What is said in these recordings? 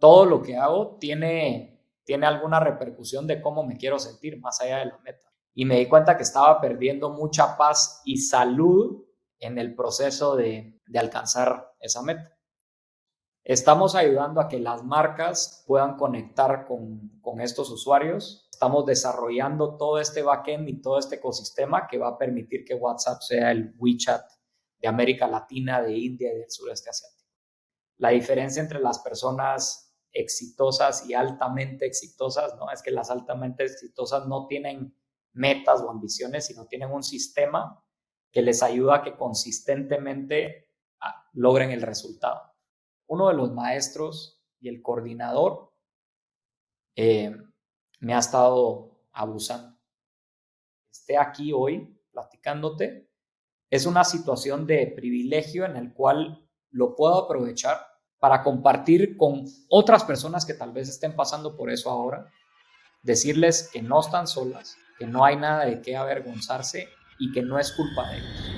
todo lo que hago tiene alguna repercusión de cómo me quiero sentir más allá de la meta. Y me di cuenta que estaba perdiendo mucha paz y salud en el proceso de alcanzar esa meta. Estamos ayudando a que las marcas puedan conectar con estos usuarios. Estamos desarrollando todo este backend y todo este ecosistema que va a permitir que WhatsApp sea el WeChat de América Latina, de India y del sureste asiático. La diferencia entre las personas exitosas y altamente exitosas, ¿no? Es que las altamente exitosas no tienen metas o ambiciones, sino tienen un sistema que les ayuda a que consistentemente logren el resultado. Uno de los maestros y el coordinador me ha estado abusando. Esté aquí hoy platicándote, es una situación de privilegio en el cual lo puedo aprovechar para compartir con otras personas que tal vez estén pasando por eso ahora, decirles que no están solas, que no hay nada de qué avergonzarse y que no es culpa de ellos.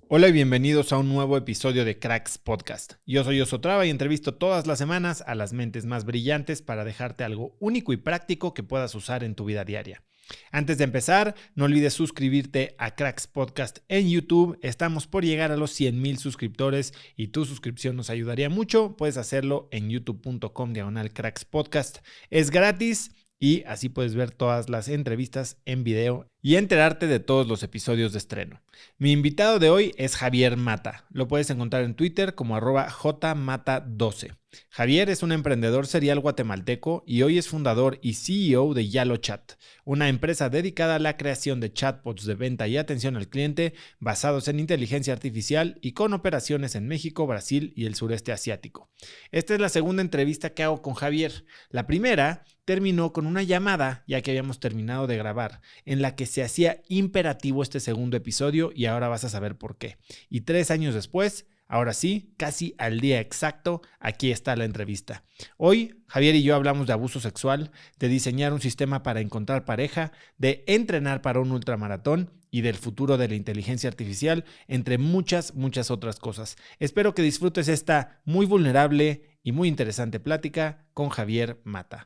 Hola y bienvenidos a un nuevo episodio de Cracks Podcast. Yo soy Oso Traba y entrevisto todas las semanas a las mentes más brillantes para dejarte algo único y práctico que puedas usar en tu vida diaria. Antes de empezar, no olvides suscribirte a Cracks Podcast en YouTube. Estamos por llegar a los 100,000 suscriptores y tu suscripción nos ayudaría mucho. Puedes hacerlo en youtube.com/Cracks Podcast. Es gratis y así puedes ver todas las entrevistas en video y enterarte de todos los episodios de estreno. Mi invitado de hoy es Javier Mata. Lo puedes encontrar en Twitter como @jmata12. Javier es un emprendedor serial guatemalteco y hoy es fundador y CEO de YaloChat, una empresa dedicada a la creación de chatbots de venta y atención al cliente basados en inteligencia artificial y con operaciones en México, Brasil y el sureste asiático. Esta es la segunda entrevista que hago con Javier. La primera terminó con una llamada, ya que habíamos terminado de grabar, en la que se hacía imperativo este segundo episodio y ahora vas a saber por qué. Y 3 años después, ahora sí, casi al día exacto, aquí está la entrevista. Hoy, Javier y yo hablamos de abuso sexual, de diseñar un sistema para encontrar pareja, de entrenar para un ultramaratón y del futuro de la inteligencia artificial, entre muchas otras cosas. Espero que disfrutes esta muy vulnerable y muy interesante plática con Javier Mata.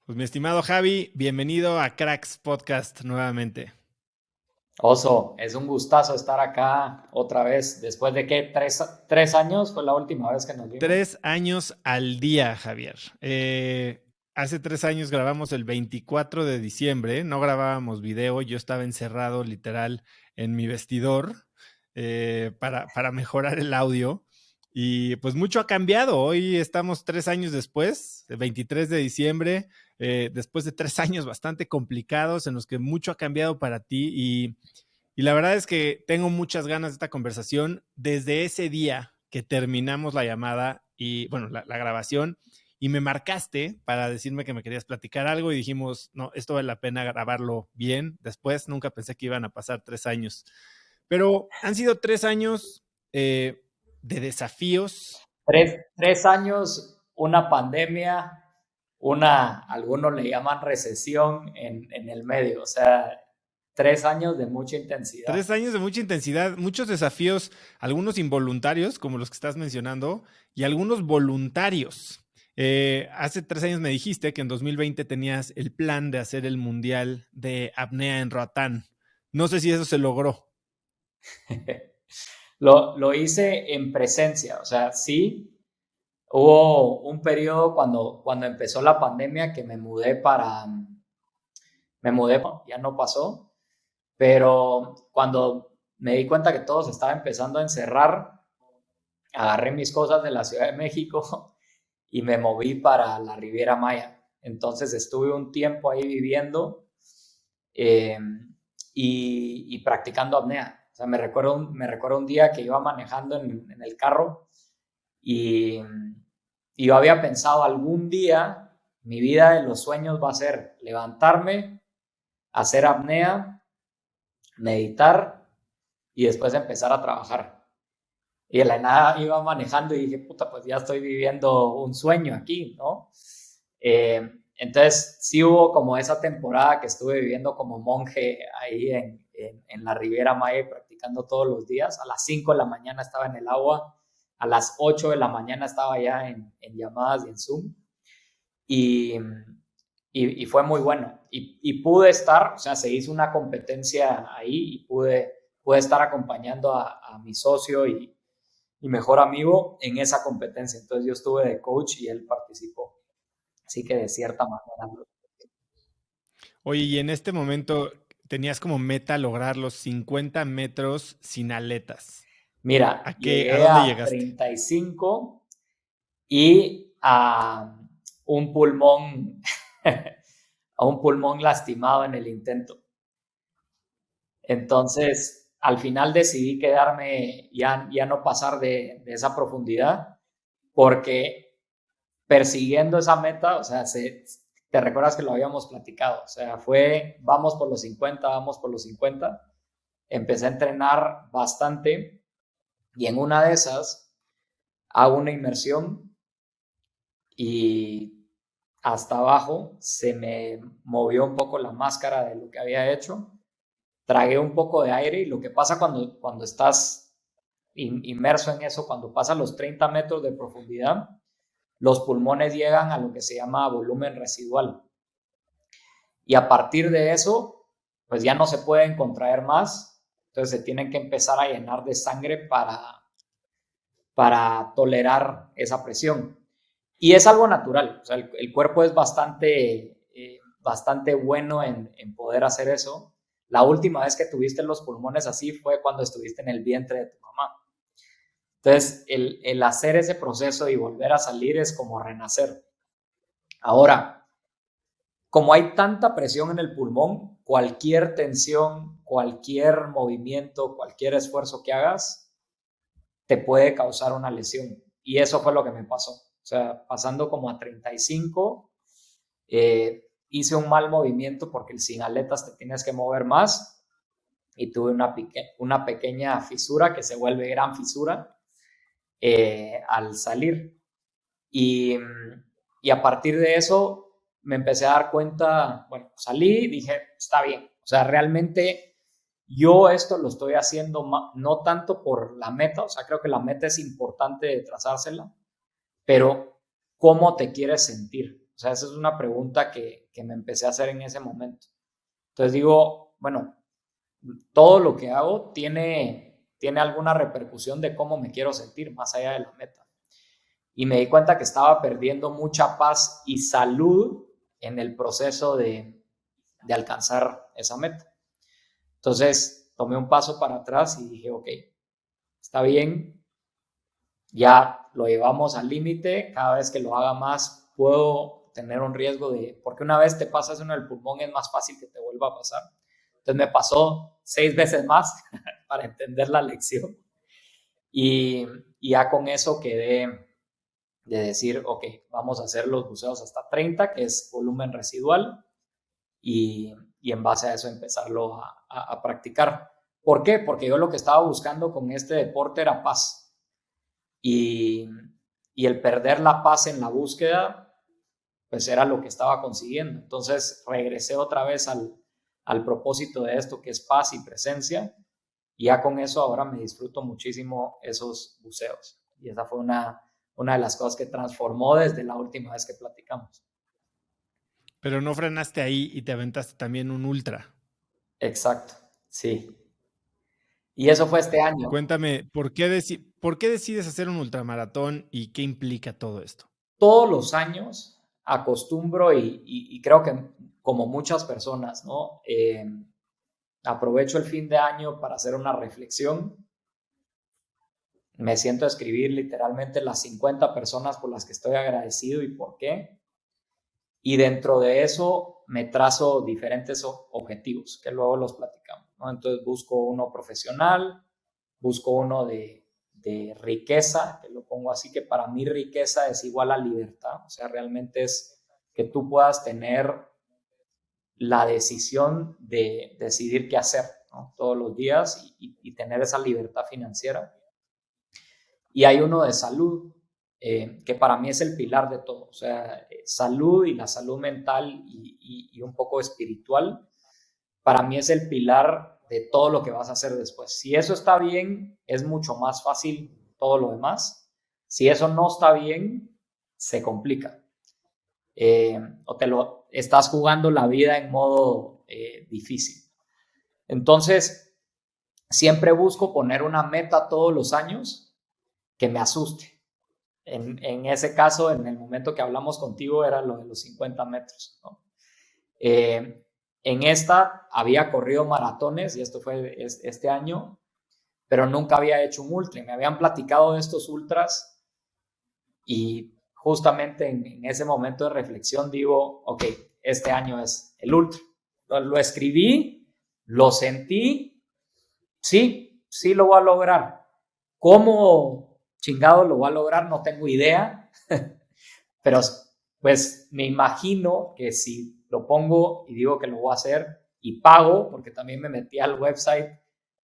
Pues mi estimado Javi, bienvenido a Cracks Podcast nuevamente. Oso, es un gustazo estar acá otra vez. Después de que 3 años fue la última vez que nos vimos. 3 años al día, Javier. Hace 3 años grabamos el 24 de diciembre, no grabábamos video, yo estaba encerrado literal en mi vestidor para mejorar el audio. Y pues mucho ha cambiado. Hoy estamos 3 años después, el 23 de diciembre, después de 3 años bastante complicados en los que mucho ha cambiado para ti. Y la verdad es que tengo muchas ganas de esta conversación desde ese día que terminamos la llamada y, bueno, la grabación, y me marcaste para decirme que me querías platicar algo y dijimos, no, esto vale la pena grabarlo bien. Después nunca pensé que iban a pasar 3 años. Pero han sido 3 años de desafíos. 3 años, una pandemia, algunos le llaman recesión en el medio. O sea, 3 años de mucha intensidad. 3 años de mucha intensidad, muchos desafíos, algunos involuntarios, como los que estás mencionando, y algunos voluntarios. Hace 3 años me dijiste que en 2020 tenías el plan de hacer el mundial de apnea en Roatán. No sé si eso se logró. Lo hice en presencia, o sea, sí, hubo un periodo cuando empezó la pandemia que me mudé, ya no pasó, pero cuando me di cuenta que todo se estaba empezando a encerrar, agarré mis cosas de la Ciudad de México y me moví para la Riviera Maya. Entonces estuve un tiempo ahí viviendo y practicando apnea. O sea, me recuerdo un día que iba manejando en el carro y yo había pensado algún día, mi vida de los sueños va a ser levantarme, hacer apnea, meditar y después empezar a trabajar. Y de la nada iba manejando y dije, puta, pues ya estoy viviendo un sueño aquí, ¿no? Eh, entonces, sí hubo como esa temporada que estuve viviendo como monje ahí en la Riviera Maya practicando todos los días. A las 5 de la mañana estaba en el agua, a las 8 de la mañana estaba ya en llamadas y en Zoom. Y, y fue muy bueno. Y pude estar, o sea, se hizo una competencia ahí y pude estar acompañando a mi socio y mejor amigo en esa competencia. Entonces yo estuve de coach y él participó. Así que de cierta manera. Oye, y en este momento tenías como meta lograr los 50 metros sin aletas. Mira, A llegué dónde a llegaste? 35 y a un pulmón, a un pulmón lastimado en el intento. Entonces, al final decidí quedarme, ya no pasar de esa profundidad, porque persiguiendo esa meta, o sea, te recuerdas que lo habíamos platicado, o sea, vamos por los 50, vamos por los 50. Empecé a entrenar bastante y en una de esas hago una inmersión y hasta abajo se me movió un poco la máscara de lo que había hecho, tragué un poco de aire y lo que pasa cuando estás inmerso en eso, cuando pasas los 30 metros de profundidad, los pulmones llegan a lo que se llama volumen residual. Y a partir de eso, pues ya no se pueden contraer más, entonces se tienen que empezar a llenar de sangre para tolerar esa presión. Y es algo natural, o sea, el cuerpo es bastante bueno en poder hacer eso. La última vez que tuviste los pulmones así fue cuando estuviste en el vientre de tu mamá. Entonces, el hacer ese proceso y volver a salir es como renacer. Ahora, como hay tanta presión en el pulmón, cualquier tensión, cualquier movimiento, cualquier esfuerzo que hagas, te puede causar una lesión. Y eso fue lo que me pasó. O sea, pasando como a 35, hice un mal movimiento porque sin aletas te tienes que mover más y tuve una pequeña fisura que se vuelve gran fisura al salir. Y, y a partir de eso me empecé a dar cuenta, bueno, salí, dije, está bien, o sea, realmente yo esto lo estoy haciendo no tanto por la meta, o sea, creo que la meta es importante de trazársela, pero ¿cómo te quieres sentir? O sea, esa es una pregunta que me empecé a hacer en ese momento. Entonces digo, bueno, todo lo que hago tiene alguna repercusión de cómo me quiero sentir más allá de la meta. Y me di cuenta que estaba perdiendo mucha paz y salud en el proceso de alcanzar esa meta. Entonces tomé un paso para atrás y dije, ok, está bien, ya lo llevamos al límite, cada vez que lo haga más puedo tener un riesgo porque una vez te pasas en el pulmón es más fácil que te vuelva a pasar. Entonces me pasó 6 veces más para entender la lección y ya con eso quedé de decir, ok, vamos a hacer los buceos hasta 30, que es volumen residual, y en base a eso empezarlo a practicar. ¿Por qué? Porque yo lo que estaba buscando con este deporte era paz. Y, y el perder la paz en la búsqueda, pues era lo que estaba consiguiendo. Entonces regresé otra vez al propósito de esto, que es paz y presencia, y ya con eso ahora me disfruto muchísimo esos buceos. Y esa fue una de las cosas que transformó desde la última vez que platicamos. Pero no frenaste ahí y te aventaste también un ultra. Exacto, sí. Y eso fue este año. Cuéntame, ¿por qué decides hacer un ultramaratón y qué implica todo esto? Todos los años acostumbro y creo que como muchas personas, ¿no? Aprovecho el fin de año para hacer una reflexión. Me siento a escribir literalmente las 50 personas por las que estoy agradecido y por qué. Y dentro de eso me trazo diferentes objetivos que luego los platicamos, ¿no? Entonces busco uno profesional, busco uno de riqueza, que lo pongo así, que para mí riqueza es igual a libertad, o sea, realmente es que tú puedas tener la decisión de decidir qué hacer, ¿no? Todos los días y tener esa libertad financiera. y hay uno de salud, que para mí es el pilar de todo. O sea, salud y la salud mental y un poco espiritual, para mí es el pilar de todo lo que vas a hacer después. Si eso está bien, es mucho más fácil todo lo demás. Si eso no está bien, se complica. O te lo estás jugando la vida en modo difícil. Entonces, siempre busco poner una meta todos los años que me asuste. En ese caso, en el momento que hablamos contigo, era lo de los 50 metros, ¿no? En esta había corrido maratones, y esto fue este año, pero nunca había hecho un ultra. Me habían platicado de estos ultras y justamente en ese momento de reflexión digo, ok, este año es el ultra. Lo escribí, lo sentí, sí lo voy a lograr. ¿Cómo chingado lo voy a lograr? No tengo idea, pero pues me imagino que si lo pongo y digo que lo voy a hacer y pago, porque también me metí al website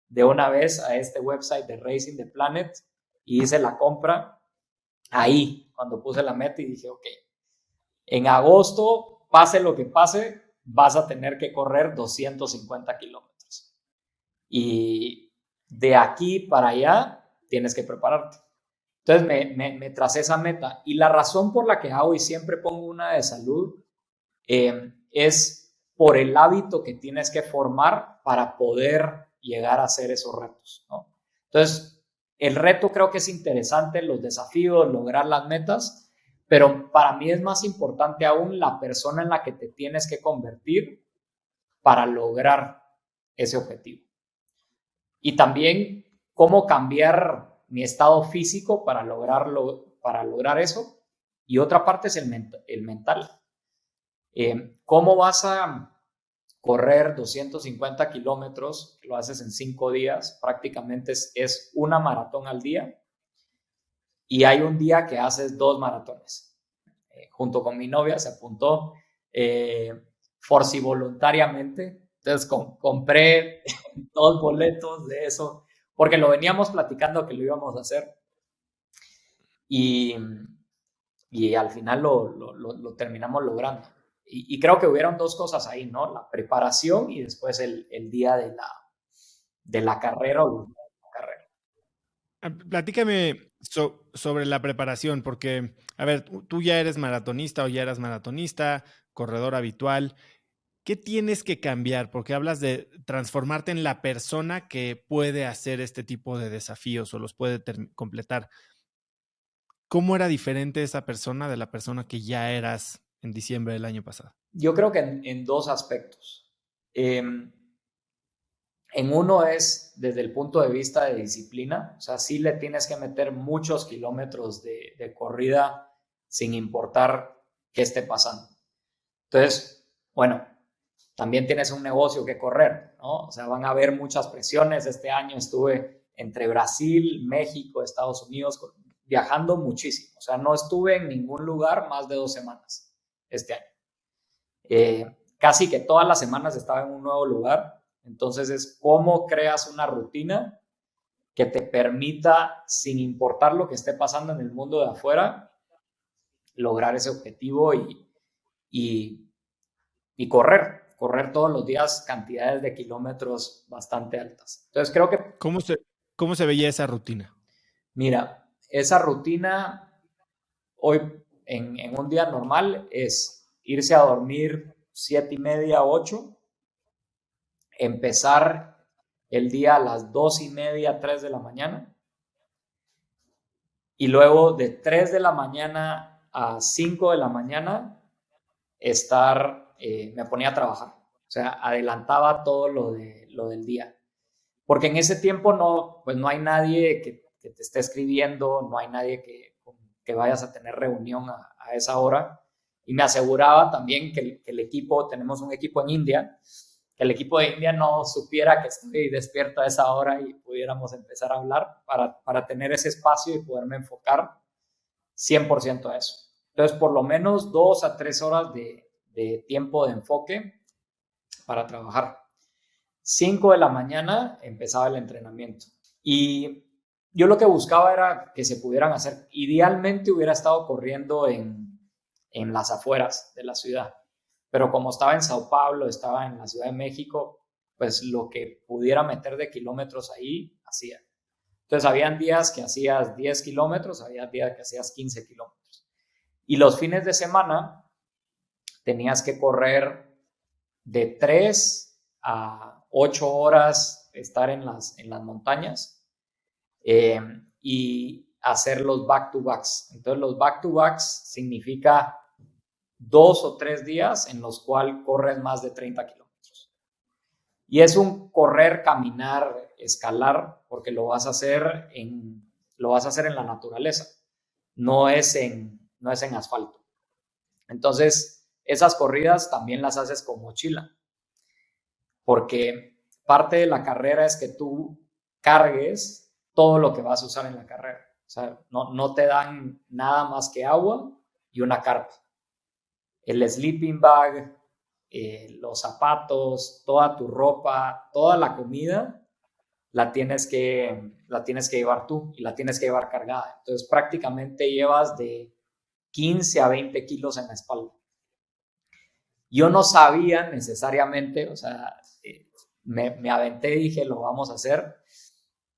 de una vez, a este website de Racing the Planet, y hice la compra ahí, cuando puse la meta y dije, ok, en agosto, pase lo que pase, vas a tener que correr 250 kilómetros. Y de aquí para allá tienes que prepararte. Entonces me tracé esa meta. Y la razón por la que hago y siempre pongo una de salud es por el hábito que tienes que formar para poder llegar a hacer esos retos, ¿no? Entonces, el reto creo que es interesante, los desafíos, lograr las metas, pero para mí es más importante aún la persona en la que te tienes que convertir para lograr ese objetivo. Y también cómo cambiar mi estado físico para lograr eso. Y otra parte es el mental. ¿Cómo vas a correr 250 kilómetros? Lo haces en 5 días, prácticamente es una maratón al día. Y hay un día que haces 2 maratones. Junto con mi novia se apuntó voluntariamente. Entonces compré 2 boletos de eso, porque lo veníamos platicando que lo íbamos a hacer. Y al final lo terminamos logrando. Y creo que hubieron 2 cosas ahí, ¿no? La preparación y después el día de la carrera o la carrera. Platícame sobre la preparación, porque, a ver, tú ya eres maratonista o ya eras maratonista, corredor habitual. ¿Qué tienes que cambiar? Porque hablas de transformarte en la persona que puede hacer este tipo de desafíos o los puede completar. ¿Cómo era diferente esa persona de la persona que ya eras en diciembre del año pasado? Yo creo que en 2 aspectos. En uno es desde el punto de vista de disciplina, o sea, sí le tienes que meter muchos kilómetros de corrida sin importar qué esté pasando. Entonces, bueno, también tienes un negocio que correr, ¿no? O sea, van a haber muchas presiones. Este año estuve entre Brasil, México, Estados Unidos, viajando muchísimo. O sea, no estuve en ningún lugar más de 2 semanas este año. Casi que todas las semanas estaba en un nuevo lugar. Entonces es cómo creas una rutina que te permita, sin importar lo que esté pasando en el mundo de afuera, lograr ese objetivo y correr todos los días cantidades de kilómetros bastante altas. Entonces creo que, ¿Cómo se veía esa rutina? mira, esa rutina hoy en un día normal es irse a dormir 7:30, 8, empezar el día a las 2:30, 3 de la mañana, y luego de 3 de la mañana a 5 de la mañana me ponía a trabajar. O sea, adelantaba todo lo del día. Porque en ese tiempo pues no hay nadie que te esté escribiendo, no hay nadie que vayas a tener reunión a esa hora. Y me aseguraba también que el equipo, tenemos un equipo en India, que el equipo de India no supiera que estoy despierto a esa hora y pudiéramos empezar a hablar para tener ese espacio y poderme enfocar 100% a eso. Entonces, por lo menos 2 a 3 horas de tiempo de enfoque para trabajar. 5 de la mañana empezaba el entrenamiento. Y yo lo que buscaba era que se pudieran hacer. Idealmente hubiera estado corriendo en las afueras de la ciudad, pero como estaba en Sao Paulo, estaba en la Ciudad de México, pues lo que pudiera meter de kilómetros ahí, hacía. Entonces, habían días que hacías 10 kilómetros, había días que hacías 15 kilómetros. Y los fines de semana tenías que correr de 3 a 8 horas, estar en las montañas y hacer los back-to-backs. Entonces, los back-to-backs significa 2 o 3 días en los cuales corres más de 30 kilómetros. Y es un correr, caminar, escalar, porque lo vas a hacer en la naturaleza, no es en asfalto. Entonces, esas corridas también las haces con mochila, porque parte de la carrera es que tú cargues todo lo que vas a usar en la carrera. O sea, no te dan nada más que agua y una carpa. El sleeping bag, los zapatos, toda tu ropa, toda la comida, la tienes que llevar tú y la tienes que llevar cargada. Entonces, prácticamente llevas de 15 a 20 kilos en la espalda. Yo no sabía necesariamente, o sea, me aventé y dije, lo vamos a hacer.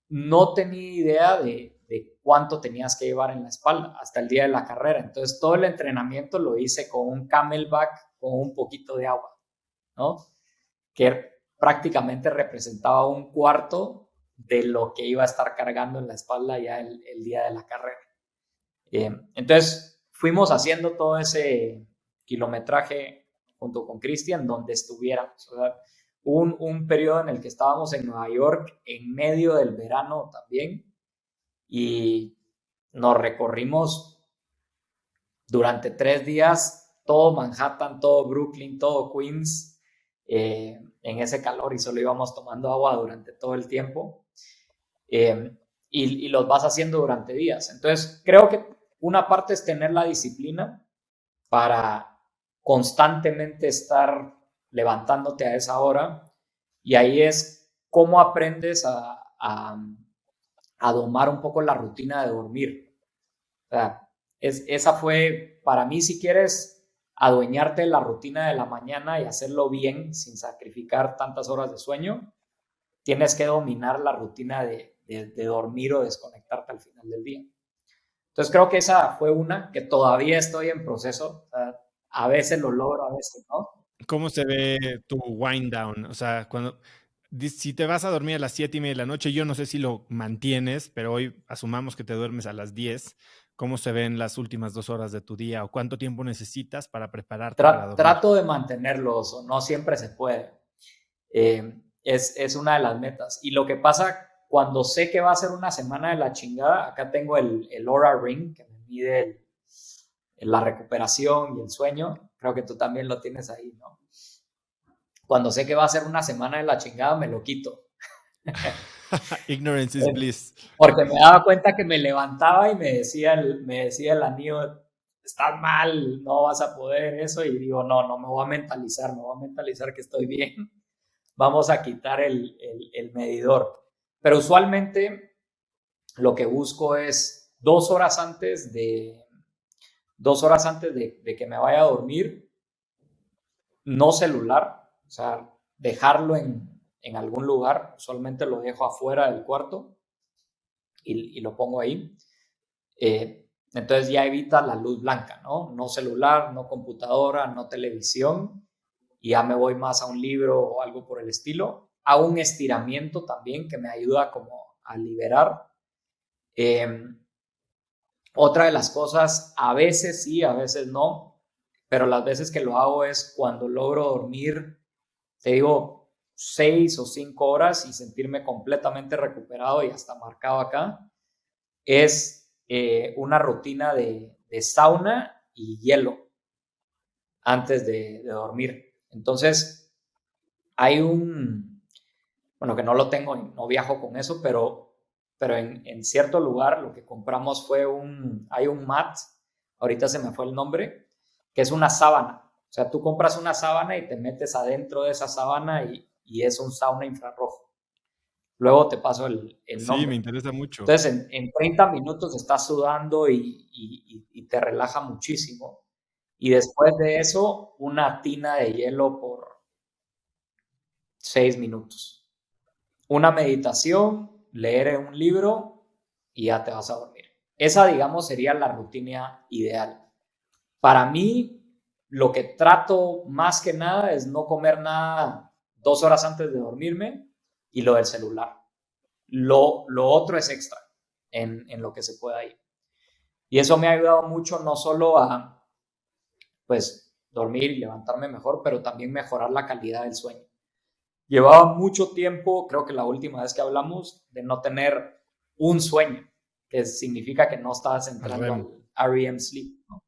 No tenía idea de cuánto tenías que llevar en la espalda hasta el día de la carrera. Entonces, todo el entrenamiento lo hice con un camelback con un poquito de agua, ¿no? Que prácticamente representaba un cuarto de lo que iba a estar cargando en la espalda ya el día de la carrera. Entonces, fuimos haciendo todo ese kilometraje junto con Cristian donde estuviéramos. O sea, un periodo en el que estábamos en Nueva York en medio del verano también y nos recorrimos durante 3 días todo Manhattan, todo Brooklyn, todo Queens en ese calor y solo íbamos tomando agua durante todo el tiempo y los vas haciendo durante días. Entonces creo que una parte es tener la disciplina para constantemente estar levantándote a esa hora y ahí es cómo aprendes a domar un poco la rutina de dormir. O sea, esa fue para mí, si quieres adueñarte de la rutina de la mañana y hacerlo bien sin sacrificar tantas horas de sueño, tienes que dominar la rutina de dormir o desconectarte al final del día. Entonces creo que esa fue una que todavía estoy en proceso. O sea, a veces lo logro, a veces no. ¿Cómo se ve tu wind down? O sea, si te vas a dormir a las 7:30 de la noche, yo no sé si lo mantienes, pero hoy asumamos que te duermes a las 10. ¿Cómo se ven las últimas 2 horas de tu día o cuánto tiempo necesitas para prepararte para dormir? Trato de mantenerlos, no siempre se puede. Es una de las metas. Y lo que pasa cuando sé que va a ser una semana de la chingada, acá tengo el Oura Ring que me mide la recuperación y el sueño. Creo que tú también lo tienes ahí, ¿no? Cuando sé que va a ser una semana de la chingada, me lo quito. Ignorance is bliss. Porque me daba cuenta que me levantaba y me decía el anillo, estás mal, no vas a poder eso. Y digo, no me voy a mentalizar que estoy bien. Vamos a quitar el medidor. Pero usualmente lo que busco es 2 horas antes de que me vaya a dormir, no celular, o sea, dejarlo en algún lugar. Usualmente lo dejo afuera del cuarto y lo pongo ahí. Entonces ya evita la luz blanca, ¿no? No celular, no computadora, no televisión. Y ya me voy más a un libro o algo por el estilo. Hago un estiramiento también que me ayuda como a liberar. Otra de las cosas, a veces sí, a veces no, pero las veces que lo hago es cuando logro dormir, te digo, 6 o 5 horas y sentirme completamente recuperado y hasta marcado acá, es una rutina de sauna y hielo antes de dormir. Entonces, hay bueno, que no lo tengo, no viajo con eso, pero en cierto lugar lo que compramos fue hay un mat, ahorita se me fue el nombre, que es una sábana. O sea, tú compras una sábana y te metes adentro de esa sábana y es un sauna infrarrojo. Luego te paso el Sí, me nombre. interesa mucho. Entonces, en 30 minutos estás sudando y te relaja muchísimo. Y después de eso, una tina de hielo por 6 minutos. Una meditación, leer un libro y ya te vas a dormir. Esa, digamos, sería la rutina ideal. Para mí, lo que trato más que nada es no comer nada 2 horas antes de dormirme y lo del celular. Lo otro es extra en lo que se pueda ir. Y eso me ha ayudado mucho no solo a, pues, dormir y levantarme mejor, pero también mejorar la calidad del sueño. Llevaba mucho tiempo, creo que la última vez que hablamos, de no tener un sueño, que significa que no estabas Al entrando REM. al REM sleep, ¿no?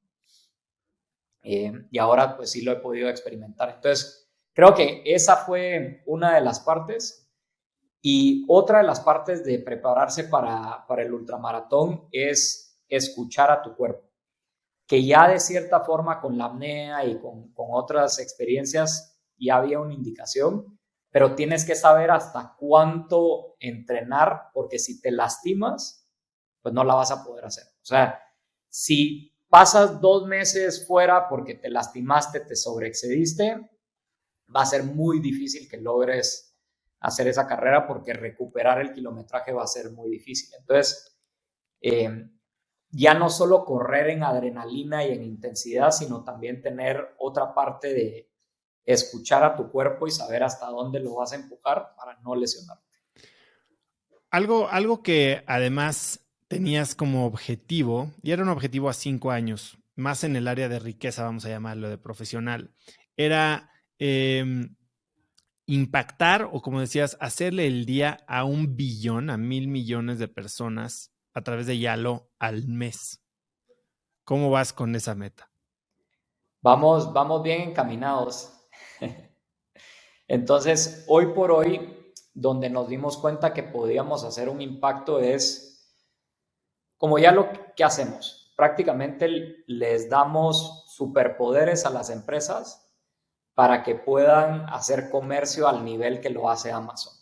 Y ahora pues sí lo he podido experimentar. Entonces, creo que esa fue una de las partes. Y otra de las partes de prepararse para el ultramaratón es escuchar a tu cuerpo, que ya de cierta forma con la apnea y con otras experiencias ya había una indicación, pero tienes que saber hasta cuánto entrenar, porque si te lastimas, pues no la vas a poder hacer. O sea, si pasas 2 meses fuera porque te lastimaste, te sobreexcediste, va a ser muy difícil que logres hacer esa carrera porque recuperar el kilometraje va a ser muy difícil. Entonces, eh, ya no solo correr en adrenalina y en intensidad, sino también tener otra parte de escuchar a tu cuerpo y saber hasta dónde lo vas a empujar para no lesionarte. Algo que además tenías como objetivo, y era un objetivo a 5 años, más en el área de riqueza, vamos a llamarlo, de profesional, era impactar o, como decías, hacerle el día a 1 billón, a 1,000 millones de personas a través de Yalo al mes. ¿Cómo vas con esa meta? Vamos bien encaminados. Entonces, hoy por hoy, donde nos dimos cuenta que podíamos hacer un impacto es, como ya lo que hacemos, prácticamente les damos superpoderes a las empresas para que puedan hacer comercio al nivel que lo hace Amazon.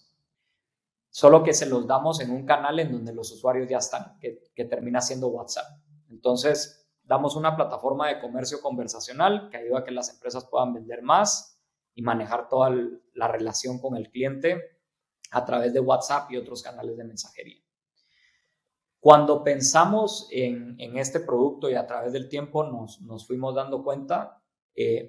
Solo que se los damos en un canal en donde los usuarios ya están, que termina siendo WhatsApp. Entonces, damos una plataforma de comercio conversacional que ayuda a que las empresas puedan vender más y manejar toda la relación con el cliente a través de WhatsApp y otros canales de mensajería. Cuando pensamos en este producto y a través del tiempo nos fuimos dando cuenta,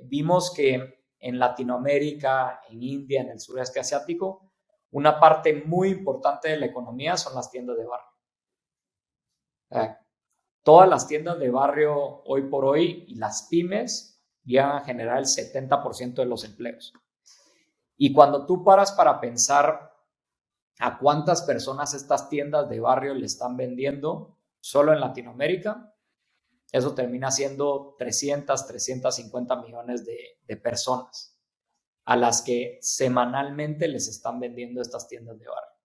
vimos que en Latinoamérica, en India, en el sureste asiático, una parte muy importante de la economía son las tiendas de barrio. Todas las tiendas de barrio hoy por hoy y las pymes llegan a generar el 70% de los empleos. Y cuando tú paras para pensar a cuántas personas estas tiendas de barrio le están vendiendo solo en Latinoamérica, eso termina siendo 350 millones de personas a las que semanalmente les están vendiendo estas tiendas de barrio.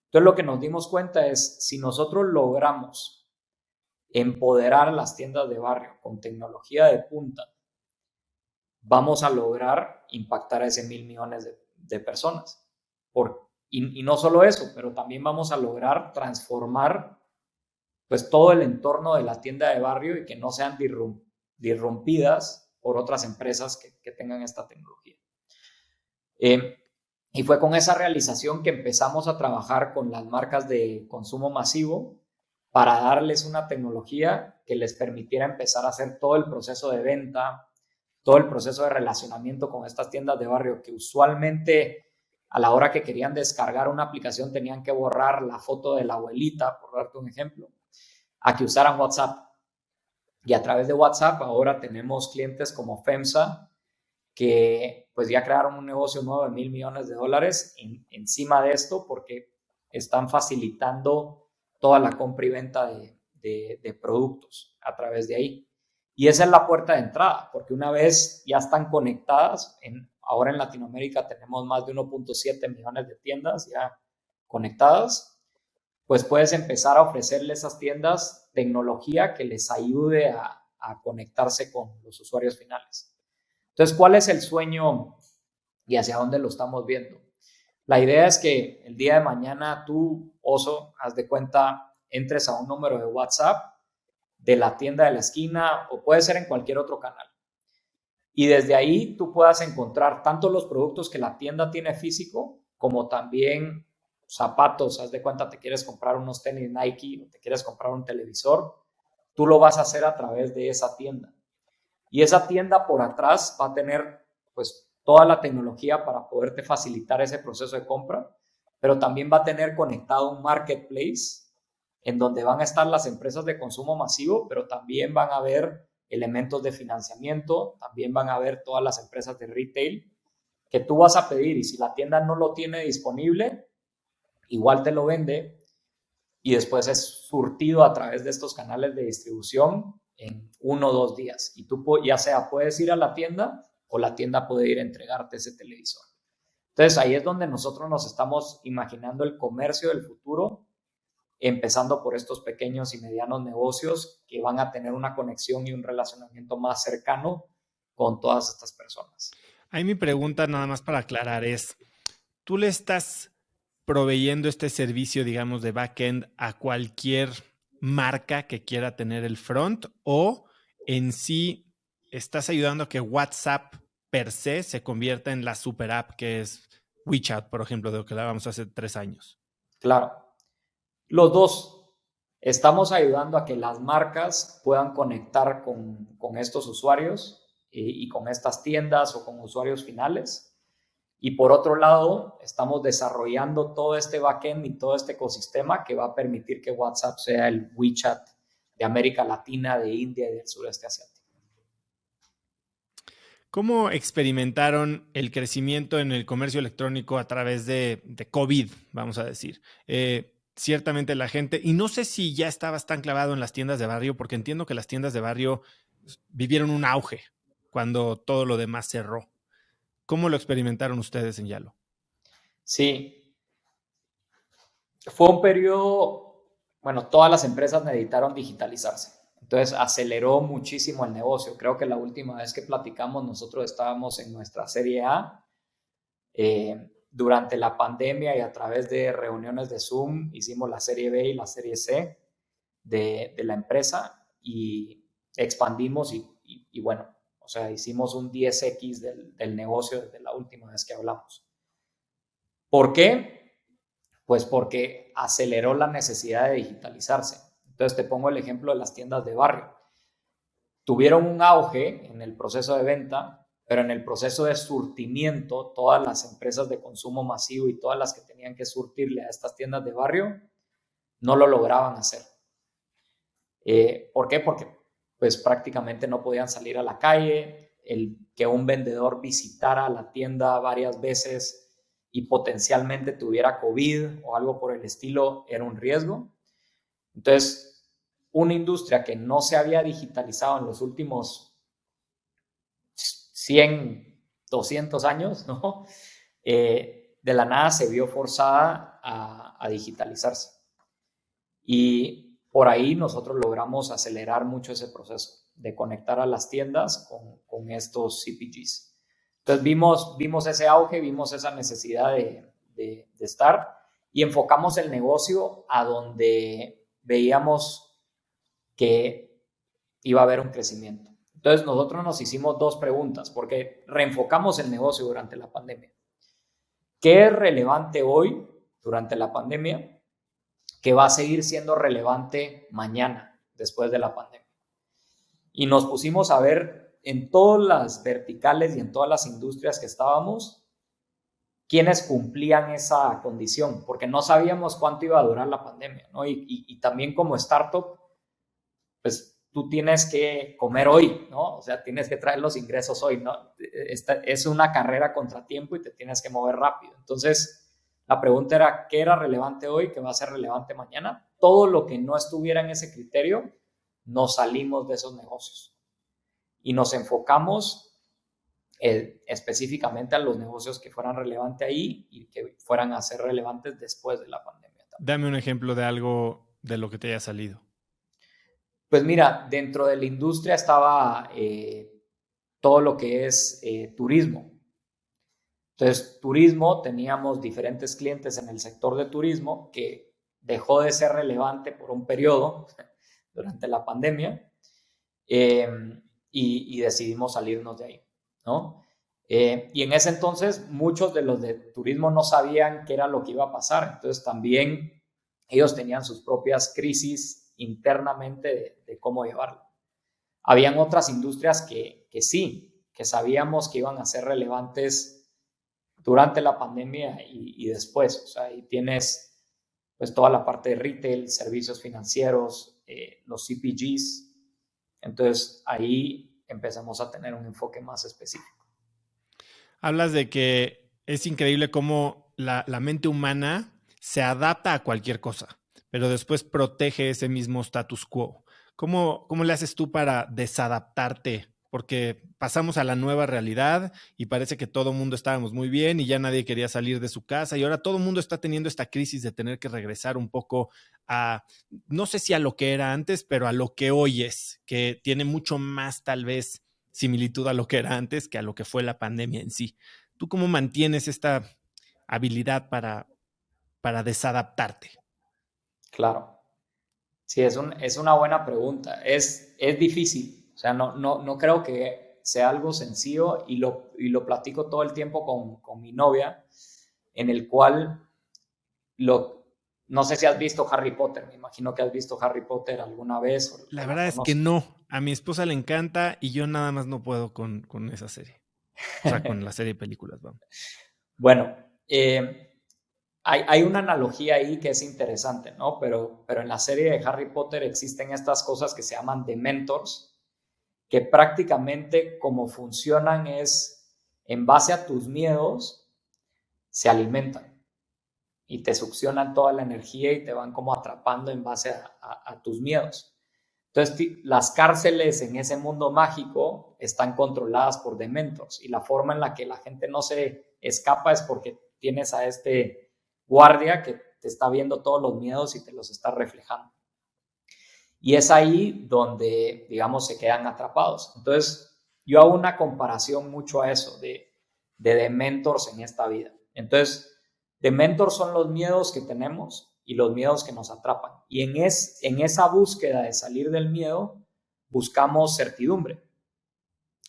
Entonces lo que nos dimos cuenta es, si nosotros logramos empoderar las tiendas de barrio con tecnología de punta, vamos a lograr impactar a ese 1,000 millones de personas. Y no solo eso, pero también vamos a lograr transformar pues todo el entorno de la tienda de barrio y que no sean disrumpidas por otras empresas que tengan esta tecnología. Y fue con esa realización que empezamos a trabajar con las marcas de consumo masivo para darles una tecnología que les permitiera empezar a hacer todo el proceso de venta, todo el proceso de relacionamiento con estas tiendas de barrio que usualmente a la hora que querían descargar una aplicación tenían que borrar la foto de la abuelita, por darte un ejemplo, a que usaran WhatsApp. Y a través de WhatsApp ahora tenemos clientes como FEMSA que pues ya crearon un negocio nuevo de $1,000 millones encima de esto porque están facilitando toda la compra y venta de productos a través de ahí. Y esa es la puerta de entrada, porque una vez ya están conectadas, ahora en Latinoamérica tenemos más de 1.7 millones de tiendas ya conectadas, pues puedes empezar a ofrecerle a esas tiendas tecnología que les ayude a conectarse con los usuarios finales. Entonces, ¿cuál es el sueño y hacia dónde lo estamos viendo? La idea es que el día de mañana tú, Oso, haz de cuenta, entres a un número de WhatsApp de la tienda de la esquina o puede ser en cualquier otro canal. Y desde ahí tú puedas encontrar tanto los productos que la tienda tiene físico como también zapatos. Haz de cuenta, te quieres comprar unos tenis Nike o te quieres comprar un televisor, tú lo vas a hacer a través de esa tienda. Y esa tienda por atrás va a tener pues toda la tecnología para poderte facilitar ese proceso de compra, pero también va a tener conectado un marketplace en donde van a estar las empresas de consumo masivo, pero también van a haber elementos de financiamiento, también van a haber todas las empresas de retail que tú vas a pedir y si la tienda no lo tiene disponible, igual te lo vende y después es surtido a través de estos canales de distribución en 1 o 2 días. Y tú ya sea puedes ir a la tienda o la tienda puede ir a entregarte ese televisor. Entonces ahí es donde nosotros nos estamos imaginando el comercio del futuro, empezando por estos pequeños y medianos negocios que van a tener una conexión y un relacionamiento más cercano con todas estas personas. Ahí mi pregunta, nada más para aclarar, es, ¿tú le estás proveyendo este servicio, digamos, de backend a cualquier marca que quiera tener el front o en sí estás ayudando a que WhatsApp per se convierta en la super app que es WeChat, por ejemplo, de lo que hablábamos hace 3 años? Claro, los dos. Estamos ayudando a que las marcas puedan conectar con estos usuarios y con estas tiendas o con usuarios finales. Y por otro lado, estamos desarrollando todo este backend y todo este ecosistema que va a permitir que WhatsApp sea el WeChat de América Latina, de India y del sureste asiático. ¿Cómo experimentaron el crecimiento en el comercio electrónico a través de COVID, vamos a decir? Ciertamente la gente, y no sé si ya estabas tan clavado en las tiendas de barrio, porque entiendo que las tiendas de barrio vivieron un auge cuando todo lo demás cerró. ¿Cómo lo experimentaron ustedes en Yalo? Sí, fue un periodo, bueno, todas las empresas necesitaron digitalizarse. Entonces aceleró muchísimo el negocio. Creo que la última vez que platicamos nosotros estábamos en nuestra serie A. Durante la pandemia y a través de reuniones de Zoom hicimos la serie B y la serie C de la empresa y expandimos y bueno, o sea, hicimos un 10x del negocio desde la última vez que hablamos. ¿Por qué? Pues porque aceleró la necesidad de digitalizarse. Entonces te pongo el ejemplo de las tiendas de barrio. Tuvieron un auge en el proceso de venta, pero en el proceso de surtimiento, todas las empresas de consumo masivo y todas las que tenían que surtirle a estas tiendas de barrio no lo lograban hacer. ¿Por qué? Porque pues prácticamente no podían salir a la calle, el que un vendedor visitara la tienda varias veces y potencialmente tuviera COVID o algo por el estilo era un riesgo. Entonces, una industria que no se había digitalizado en los últimos 100, 200 años, ¿no? De la nada se vio forzada a digitalizarse. Y por ahí nosotros logramos acelerar mucho ese proceso de conectar a las tiendas con estos CPGs. Entonces vimos ese auge, vimos esa necesidad de estar y enfocamos el negocio a donde veíamos que iba a haber un crecimiento. Entonces nosotros nos hicimos 2 preguntas porque reenfocamos el negocio durante la pandemia. ¿Qué es relevante hoy durante la pandemia que va a seguir siendo relevante mañana después de la pandemia? Y nos pusimos a ver en todas las verticales y en todas las industrias que estábamos quiénes cumplían esa condición, porque no sabíamos cuánto iba a durar la pandemia, ¿no? Y también como startup, pues tú tienes que comer hoy, ¿no? O sea, tienes que traer los ingresos hoy, ¿no? Es una carrera contra tiempo y te tienes que mover rápido. Entonces, la pregunta era, ¿qué era relevante hoy? ¿Qué va a ser relevante mañana? Todo lo que no estuviera en ese criterio, nos salimos de esos negocios y nos enfocamos específicamente a los negocios que fueran relevantes ahí y que fueran a ser relevantes después de la pandemia también. Dame un ejemplo de algo de lo que te haya salido. Pues mira, dentro de la industria estaba todo lo que es turismo. Entonces, turismo, teníamos diferentes clientes en el sector de turismo que dejó de ser relevante por un periodo durante la pandemia y decidimos salirnos de ahí, ¿no? Y en ese entonces muchos de los de turismo no sabían qué era lo que iba a pasar, entonces también ellos tenían sus propias crisis internamente de cómo llevarlo. Habían otras industrias que sí, que sabíamos que iban a ser relevantes durante la pandemia y después, o sea, ahí tienes pues toda la parte de retail, servicios financieros, los CPGs, entonces ahí empezamos a tener un enfoque más específico. Hablas de que es increíble cómo la mente humana se adapta a cualquier cosa, pero después protege ese mismo status quo. ¿Cómo le haces tú para desadaptarte? Porque pasamos a la nueva realidad y parece que todo el mundo estábamos muy bien y ya nadie quería salir de su casa y ahora todo el mundo está teniendo esta crisis de tener que regresar un poco a, no sé si a lo que era antes, pero a lo que hoy es, que tiene mucho más tal vez similitud a lo que era antes que a lo que fue la pandemia en sí. ¿Tú cómo mantienes esta habilidad para desadaptarte? Claro, sí, es una buena pregunta. Es difícil, o sea, no creo que sea algo sencillo y lo platico todo el tiempo con mi novia, en el cual no sé si has visto Harry Potter, me imagino que has visto Harry Potter alguna vez La o la verdad es que conoces. no. A mi esposa le encanta y yo nada más no puedo con esa serie. O sea, con la serie de películas, vamos. Bueno, hay una analogía ahí que es interesante, ¿no? Pero en la serie de Harry Potter existen estas cosas que se llaman Dementors, que prácticamente como funcionan es en base a tus miedos, se alimentan y te succionan toda la energía y te van como atrapando en base a tus miedos. Entonces, las cárceles en ese mundo mágico están controladas por Dementors y la forma en la que la gente no se escapa es porque tienes a este guardia que te está viendo todos los miedos y te los está reflejando. Y es ahí donde, digamos, se quedan atrapados. Entonces, yo hago una comparación mucho a eso de Dementors en esta vida. Entonces, Dementors son los miedos que tenemos y los miedos que nos atrapan. Y en esa búsqueda de salir del miedo, buscamos certidumbre,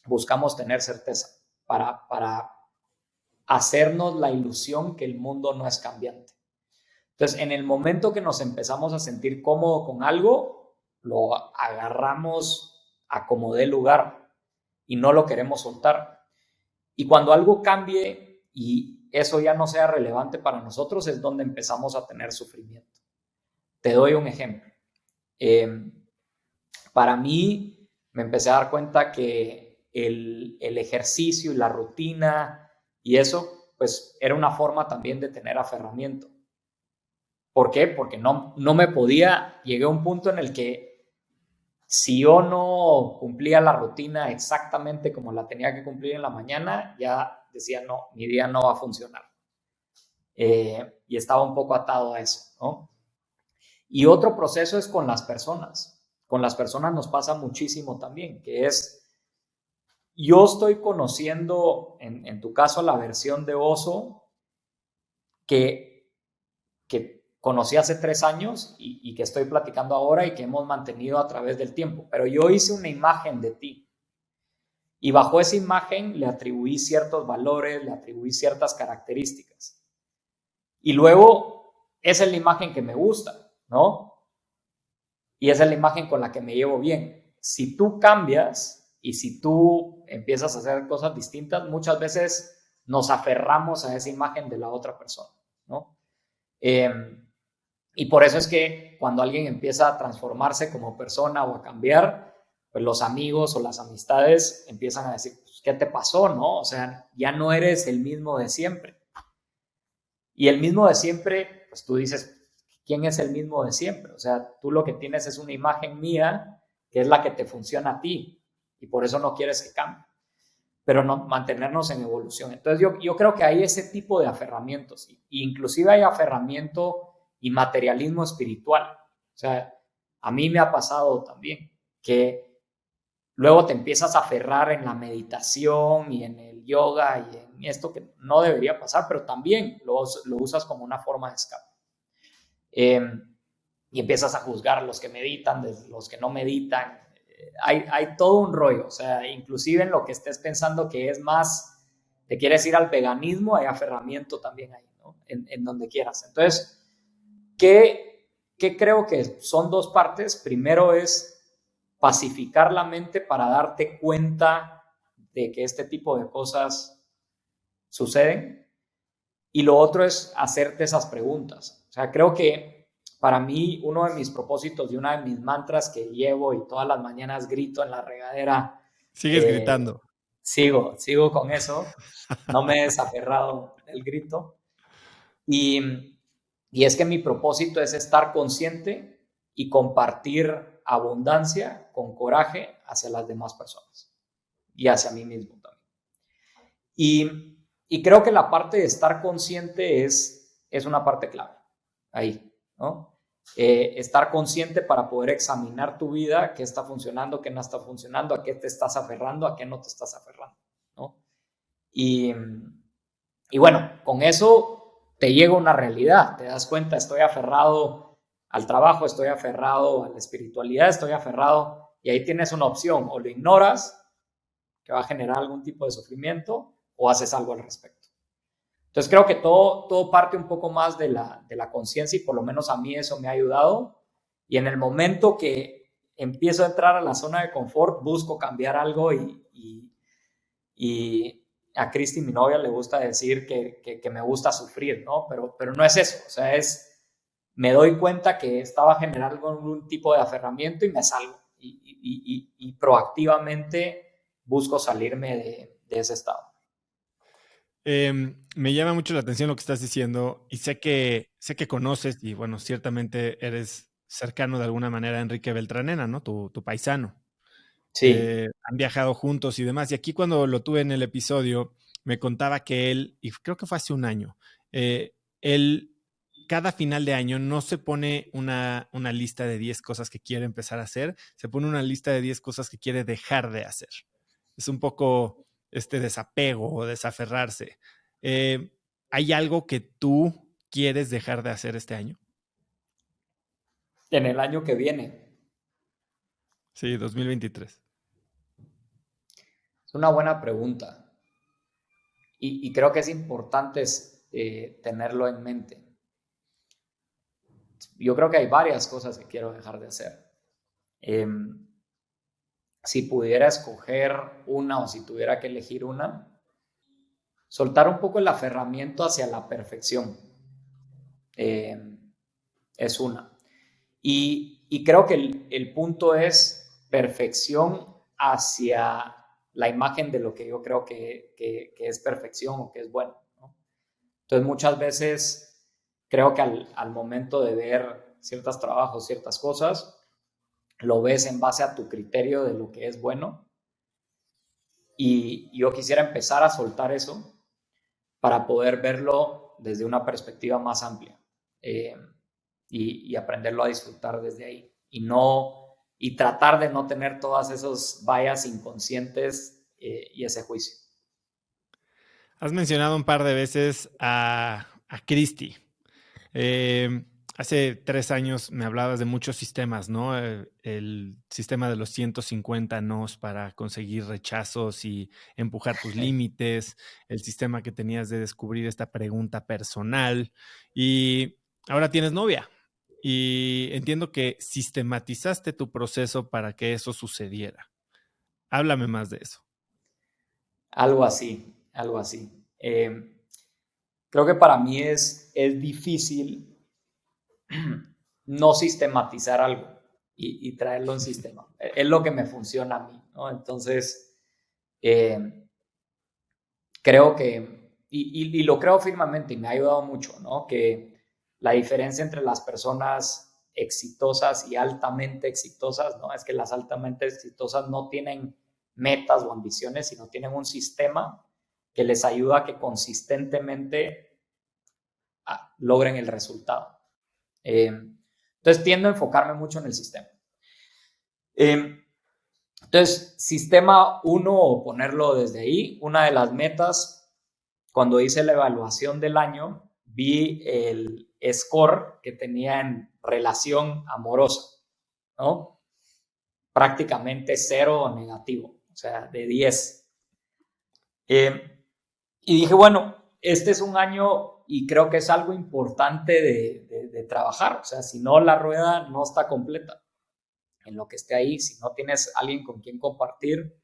buscamos tener certeza para hacernos la ilusión que el mundo no es cambiante. Entonces, en el momento que nos empezamos a sentir cómodo con algo, lo agarramos a como dé lugar y no lo queremos soltar. Y cuando algo cambie y eso ya no sea relevante para nosotros, es donde empezamos a tener sufrimiento. Te doy un ejemplo. Para mí, me empecé a dar cuenta que el ejercicio y la rutina y eso, pues era una forma también de tener aferramiento. ¿Por qué? Porque no me podía, llegué a un punto en el que si yo no cumplía la rutina exactamente como la tenía que cumplir en la mañana, ya decía, no, mi día no va a funcionar. Y estaba un poco atado a eso, ¿no? Y otro proceso es con las personas. Con las personas nos pasa muchísimo también, que es, yo estoy conociendo, en tu caso, la versión de Oso que conocí hace 3 años y que estoy platicando ahora y que hemos mantenido a través del tiempo. Pero yo hice una imagen de ti y bajo esa imagen le atribuí ciertos valores, le atribuí ciertas características. Y luego esa es la imagen que me gusta, ¿no? Y esa es la imagen con la que me llevo bien. Si tú cambias y si tú empiezas a hacer cosas distintas, muchas veces nos aferramos a esa imagen de la otra persona, ¿no? Y por eso es que cuando alguien empieza a transformarse como persona o a cambiar, pues los amigos o las amistades empiezan a decir, pues, ¿qué te pasó, no? O sea, ya no eres el mismo de siempre. Y el mismo de siempre, pues tú dices, ¿quién es el mismo de siempre? O sea, tú lo que tienes es una imagen mía que es la que te funciona a ti y por eso no quieres que cambie, pero no, mantenernos en evolución. Entonces yo creo que hay ese tipo de aferramientos, inclusive hay aferramiento y materialismo espiritual. O sea, a mí me ha pasado también que luego te empiezas a aferrar en la meditación y en el yoga y en esto que no debería pasar, pero también lo usas como una forma de escape. Y empiezas a juzgar a los que meditan, de los que no meditan. Hay todo un rollo, o sea, inclusive en lo que estés pensando que es más, te quieres ir al veganismo, hay aferramiento también ahí, ¿no? En donde quieras. Entonces, ¿qué creo que son dos partes? Primero es pacificar la mente para darte cuenta de que este tipo de cosas suceden. Y lo otro es hacerte esas preguntas. O sea, creo que para mí uno de mis propósitos y una de mis mantras que llevo y todas las mañanas grito en la regadera, Sigues gritando. sigo con eso, no me he desaferrado del grito. Y es que mi propósito es estar consciente y compartir abundancia con coraje hacia las demás personas y hacia mí mismo también. Y creo que la parte de estar consciente es una parte clave ahí, ¿no? Estar consciente para poder examinar tu vida, qué está funcionando, qué no está funcionando, a qué te estás aferrando, a qué no te estás aferrando, ¿no? Y bueno, con eso te llega una realidad, te das cuenta, estoy aferrado al trabajo, estoy aferrado a la espiritualidad, estoy aferrado, y ahí tienes una opción, o lo ignoras, que va a generar algún tipo de sufrimiento, o haces algo al respecto. Entonces creo que todo parte un poco más de la conciencia, y por lo menos a mí eso me ha ayudado, y en el momento que empiezo a entrar a la zona de confort, busco cambiar algo y a Cristi, mi novia, le gusta decir que me gusta sufrir, ¿no? Pero no es eso, o sea, me doy cuenta que estaba generando algún tipo de aferramiento y me salgo y proactivamente busco salirme de ese estado. Me llama mucho la atención lo que estás diciendo y sé que conoces y bueno, ciertamente eres cercano de alguna manera a Enrique Beltranena, ¿no? Tu paisano. Sí. Han viajado juntos y demás. Y aquí cuando lo tuve en el episodio, me contaba que él, y creo que fue hace un año, él cada final de año no se pone una lista de 10 cosas que quiere empezar a hacer, se pone una lista de 10 cosas que quiere dejar de hacer. Es un poco este desapego o desaferrarse. ¿Hay algo que tú quieres dejar de hacer este año? En el año que viene. Sí, 2023. Es una buena pregunta y creo que es importante tenerlo en mente. Yo creo que hay varias cosas que quiero dejar de hacer. Si pudiera escoger una o si tuviera que elegir una, soltar un poco el aferramiento hacia la perfección es una. Y creo que el punto es perfección hacia la imagen de lo que yo creo que es perfección o que es bueno, ¿no? Entonces muchas veces creo que al momento de ver ciertos trabajos, ciertas cosas, lo ves en base a tu criterio de lo que es bueno, y yo quisiera empezar a soltar eso para poder verlo desde una perspectiva más amplia y aprenderlo a disfrutar desde ahí y tratar de no tener todas esos vallas inconscientes y ese juicio. Has mencionado un par de veces a Christy. Hace 3 años me hablabas de muchos sistemas, ¿no? El sistema de los 150 nos para conseguir rechazos y empujar tus límites, el sistema que tenías de descubrir esta pregunta personal y ahora tienes novia y entiendo que sistematizaste tu proceso para que eso sucediera. Háblame más de eso. Algo así, algo así. Creo que para mí es difícil no sistematizar algo y traerlo en sistema. Es lo que me funciona a mí, ¿no? Entonces, creo que, y lo creo firmemente y me ha ayudado mucho, ¿no? Que la diferencia entre las personas exitosas y altamente exitosas, ¿no? Es que las altamente exitosas no tienen metas o ambiciones, sino tienen un sistema que les ayuda a que consistentemente logren el resultado. Entonces tiendo a enfocarme mucho en el sistema. Entonces, sistema 1, o ponerlo desde ahí, una de las metas, cuando hice la evaluación del año, vi el score que tenía en relación amorosa, ¿no? Prácticamente 0 o negativo, o sea, de 10. Y dije, bueno, este es un año y creo que es algo importante de trabajar. O sea, si no, la rueda no está completa en lo que esté ahí. Si no tienes alguien con quien compartir,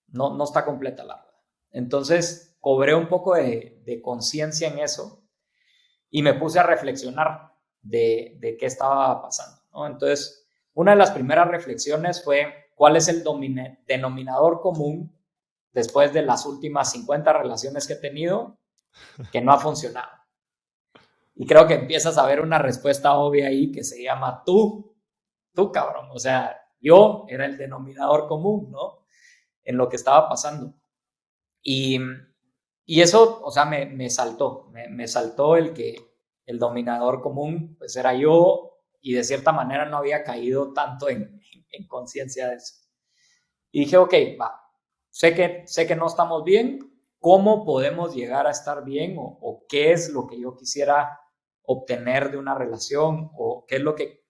no está completa la rueda. Entonces, cobré un poco de conciencia en eso y me puse a reflexionar de qué estaba pasando, ¿no? Entonces, una de las primeras reflexiones fue cuál es el denominador común después de las últimas 50 relaciones que he tenido que no ha funcionado. Y creo que empiezas a ver una respuesta obvia ahí que se llama tú, cabrón. O sea, yo era el denominador común, ¿no? En lo que estaba pasando. Y eso, o sea, me saltó. Me saltó el que el dominador común, pues era yo, y de cierta manera no había caído tanto en conciencia de eso. Y dije, ok, va, sé que no estamos bien, ¿cómo podemos llegar a estar bien? O qué es lo que yo quisiera obtener de una relación, o qué es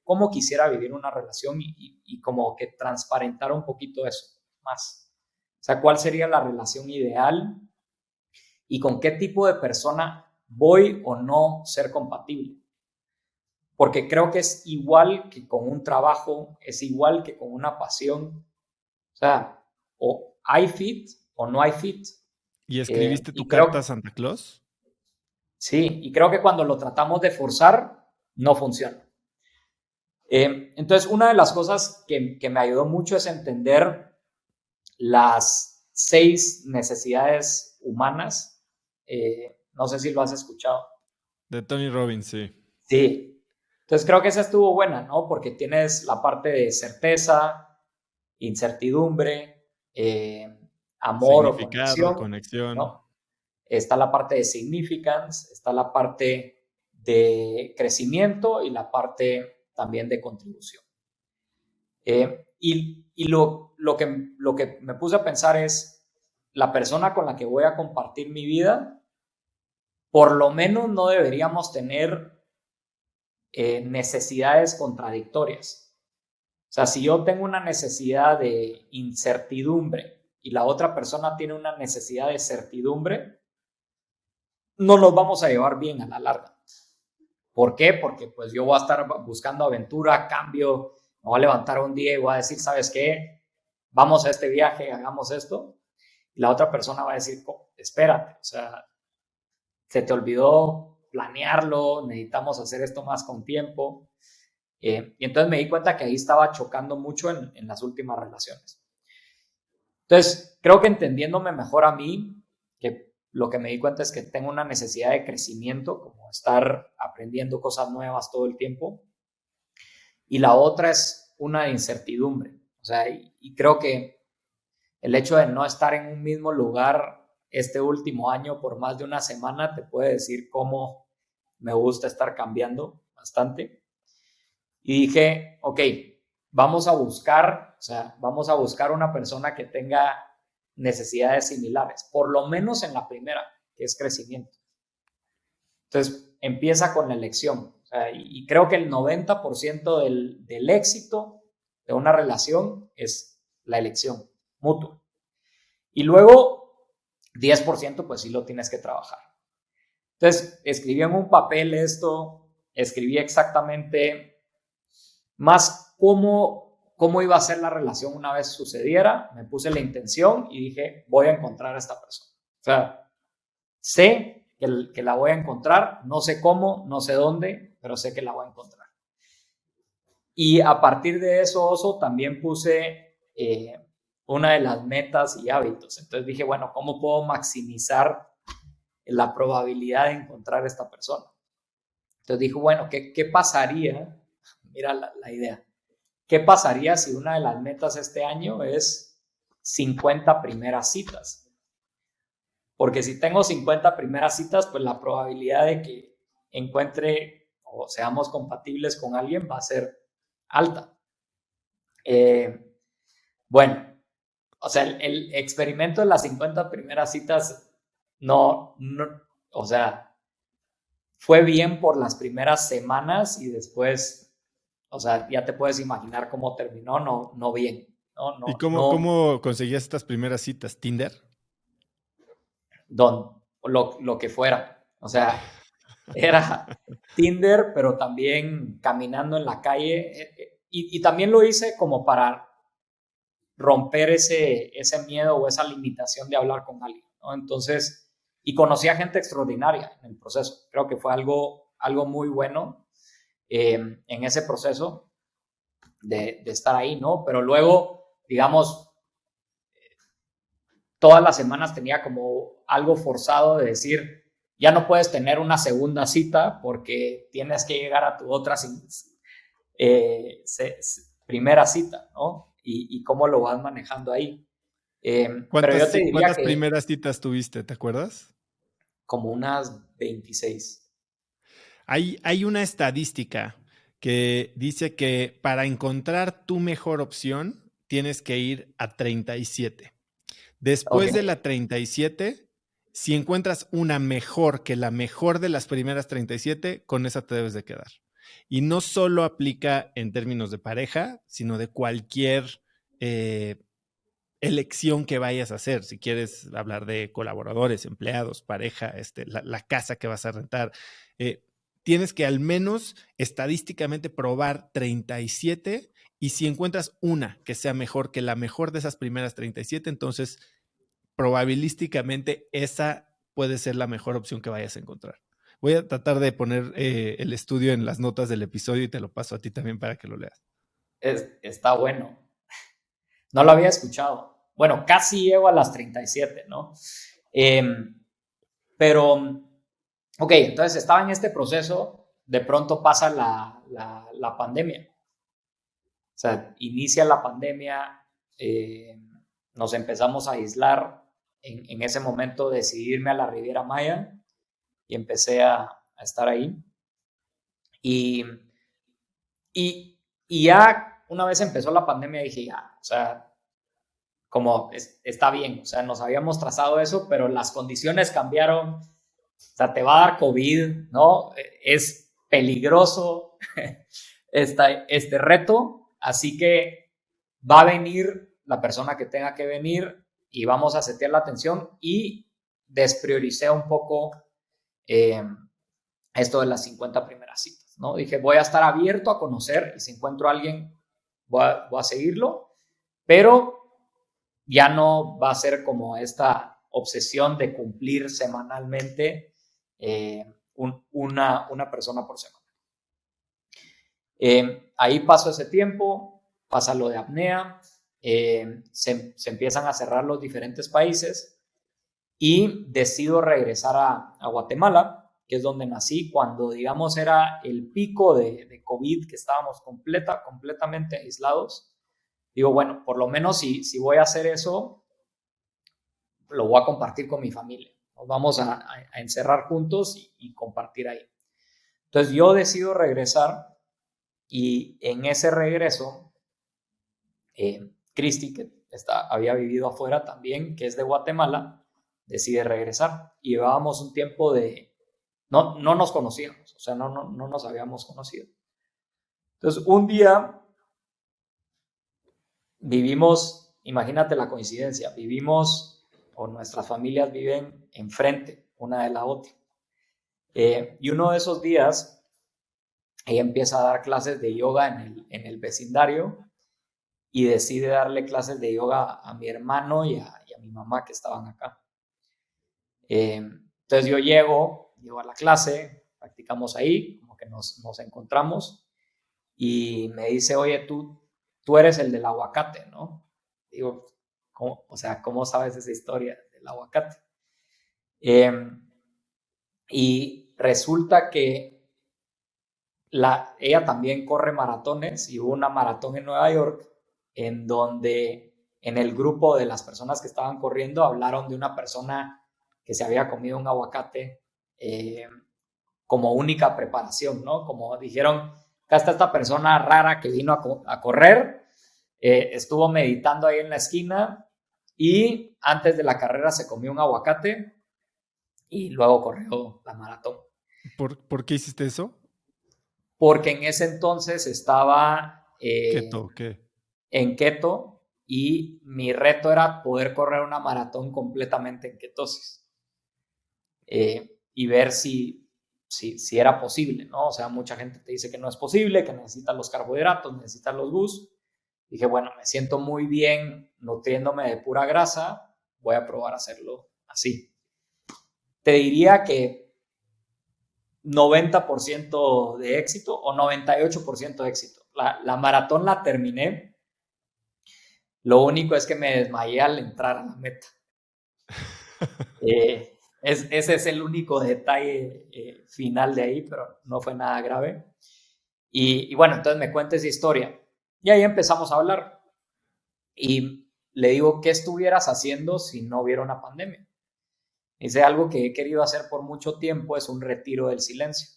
cómo quisiera vivir una relación, y como que transparentar un poquito eso más. O sea, ¿cuál sería la relación ideal? Y con qué tipo de persona voy o no ser compatible. Porque creo que es igual que con un trabajo, es igual que con una pasión. O sea, o hay fit o no hay fit. ¿Y escribiste tu creo, carta a Santa Claus? Sí, y creo que cuando lo tratamos de forzar, no funciona. Entonces, una de las cosas que me ayudó mucho es entender las 6 necesidades humanas. No sé si lo has escuchado. De Tony Robbins, sí. Sí. Entonces creo que esa estuvo buena, ¿no? Porque tienes la parte de certeza, incertidumbre, amor o Significado, conexión, conexión. ¿no? Está la parte de significance, está la parte de crecimiento y la parte también de contribución. Y lo que me puse a pensar es, la persona con la que voy a compartir mi vida, por lo menos no deberíamos tener necesidades contradictorias. O sea, si yo tengo una necesidad de incertidumbre y la otra persona tiene una necesidad de certidumbre, no nos vamos a llevar bien a la larga. ¿Por qué? Porque pues yo voy a estar buscando aventura, cambio, me voy a levantar un día y voy a decir, ¿sabes qué? Vamos a este viaje, hagamos esto. Y la otra persona va a decir, espérate, o sea, se te olvidó planearlo, necesitamos hacer esto más con tiempo. Y entonces me di cuenta que ahí estaba chocando mucho en las últimas relaciones. Entonces, creo que entendiéndome mejor a mí, que lo que me di cuenta es que tengo una necesidad de crecimiento, como estar aprendiendo cosas nuevas todo el tiempo. Y la otra es una de incertidumbre. O sea, y creo que el hecho de no estar en un mismo lugar este último año por más de una semana te puede decir cómo me gusta estar cambiando bastante. Y dije, ok, vamos a buscar una persona que tenga necesidades similares, por lo menos en la primera, que es crecimiento. Entonces, empieza con la elección. O sea, y creo que el 90% del éxito de una relación es la elección mutua. Y luego, 10% pues sí lo tienes que trabajar. Entonces, escribí en un papel esto, escribí exactamente más cómo iba a ser la relación una vez sucediera. Me puse la intención y dije, voy a encontrar a esta persona. O sea, sé que la voy a encontrar, no sé cómo, no sé dónde, pero sé que la voy a encontrar. Y a partir de eso, Oso, también puse una de las metas y hábitos. Entonces dije, bueno, ¿cómo puedo maximizar la probabilidad de encontrar a esta persona? Entonces dije, bueno, ¿qué pasaría? Mira la idea. ¿Qué pasaría si una de las metas este año es 50 primeras citas? Porque si tengo 50 primeras citas, pues la probabilidad de que encuentre o seamos compatibles con alguien va a ser alta. Eh, bueno, o sea, el experimento de las 50 primeras citas no, o sea, fue bien por las primeras semanas y después, o sea, ya te puedes imaginar cómo terminó, no bien, ¿Y no, cómo, no, cómo conseguías estas primeras citas? ¿Tinder? lo que fuera. O sea, era Tinder, pero también caminando en la calle. Y también lo hice como para romper ese miedo o esa limitación de hablar con alguien, ¿no? Entonces, y conocí a gente extraordinaria en el proceso. Creo que fue algo muy bueno en ese proceso de estar ahí, ¿no? Pero luego, digamos, todas las semanas tenía como algo forzado de decir, ya no puedes tener una segunda cita porque tienes que llegar a tu otra primera cita, ¿no? Y cómo lo vas manejando ahí. Pero yo te diría ¿Cuántas que primeras citas tuviste? ¿Te acuerdas? como unas 26. Hay una estadística que dice que para encontrar tu mejor opción tienes que ir a 37. Ok, Después de la 37, si encuentras una mejor que la mejor de las primeras 37, con esa te debes de quedar. Y no solo aplica en términos de pareja, sino de cualquier elección que vayas a hacer. Si quieres hablar de colaboradores, empleados, pareja, la casa que vas a rentar, tienes que al menos estadísticamente probar 37 y si encuentras una que sea mejor que la mejor de esas primeras 37, entonces probabilísticamente esa puede ser la mejor opción que vayas a encontrar. Voy a tratar de poner el estudio en las notas del episodio y te lo paso a ti también para que lo leas. está bueno. No lo había escuchado. Bueno, casi llego a las 37, ¿no? Eh, pero, ok, entonces estaba en este proceso, de pronto pasa la pandemia. O sea, inicia la pandemia, nos empezamos a aislar. En ese momento decidí irme a la Riviera Maya y empecé a estar ahí. Y, y ya una vez empezó la pandemia dije, ya, o sea, como está bien, o sea, nos habíamos trazado eso, pero las condiciones cambiaron, o sea, te va a dar COVID, ¿no? Es peligroso este reto, así que va a venir la persona que tenga que venir y vamos a setear la atención y desprioricé un poco eh, esto de las 50 primeras citas, ¿no? Dije, voy a estar abierto a conocer y si encuentro a alguien, voy a seguirlo, pero ya no va a ser como esta obsesión de cumplir semanalmente una persona por semana. Ahí pasó ese tiempo, pasa lo de apnea, se empiezan a cerrar los diferentes países y decido regresar a Guatemala, que es donde nací, cuando digamos era el pico de COVID, que estábamos completamente aislados. Digo, bueno, por lo menos si voy a hacer eso, lo voy a compartir con mi familia. Nos vamos a encerrar juntos y compartir ahí. Entonces yo decido regresar y en ese regreso, Cristi, que había vivido afuera también, que es de Guatemala, decide regresar. Y llevábamos un tiempo no nos conocíamos, o sea, no nos habíamos conocido. Entonces un día vivimos, imagínate la coincidencia, o nuestras familias viven enfrente una de la otra. Y uno de esos días, ella empieza a dar clases de yoga en el vecindario y decide darle clases de yoga a mi hermano y a mi mamá que estaban acá. Entonces yo llego a la clase, practicamos ahí, como que nos encontramos y me dice, oye, tú eres el del aguacate, ¿no? Digo, o sea, ¿cómo sabes esa historia del aguacate? Y resulta que ella también corre maratones y hubo una maratón en Nueva York en donde en el grupo de las personas que estaban corriendo hablaron de una persona que se había comido un aguacate como única preparación, ¿no? Como dijeron, acá está esta persona rara que vino a correr Estuvo meditando ahí en la esquina y antes de la carrera se comió un aguacate y luego corrió la maratón. ¿Por qué hiciste eso? Porque en ese entonces estaba Keto, ¿qué? en keto y mi reto era poder correr una maratón completamente en ketosis y ver si era posible, ¿no? O sea, mucha gente te dice que no es posible, que necesitas los carbohidratos, necesitas los GUS. Dije, bueno, me siento muy bien nutriéndome de pura grasa, voy a probar a hacerlo así. Te diría que 90% de éxito o 98% de éxito. La maratón la terminé. Lo único es que me desmayé al entrar a la meta. Ese es el único detalle final de ahí, pero no fue nada grave. Y bueno, entonces me cuenta esa historia. Y ahí empezamos a hablar. Y le digo, ¿qué estuvieras haciendo si no hubiera una pandemia? Dice, algo que he querido hacer por mucho tiempo es un retiro del silencio.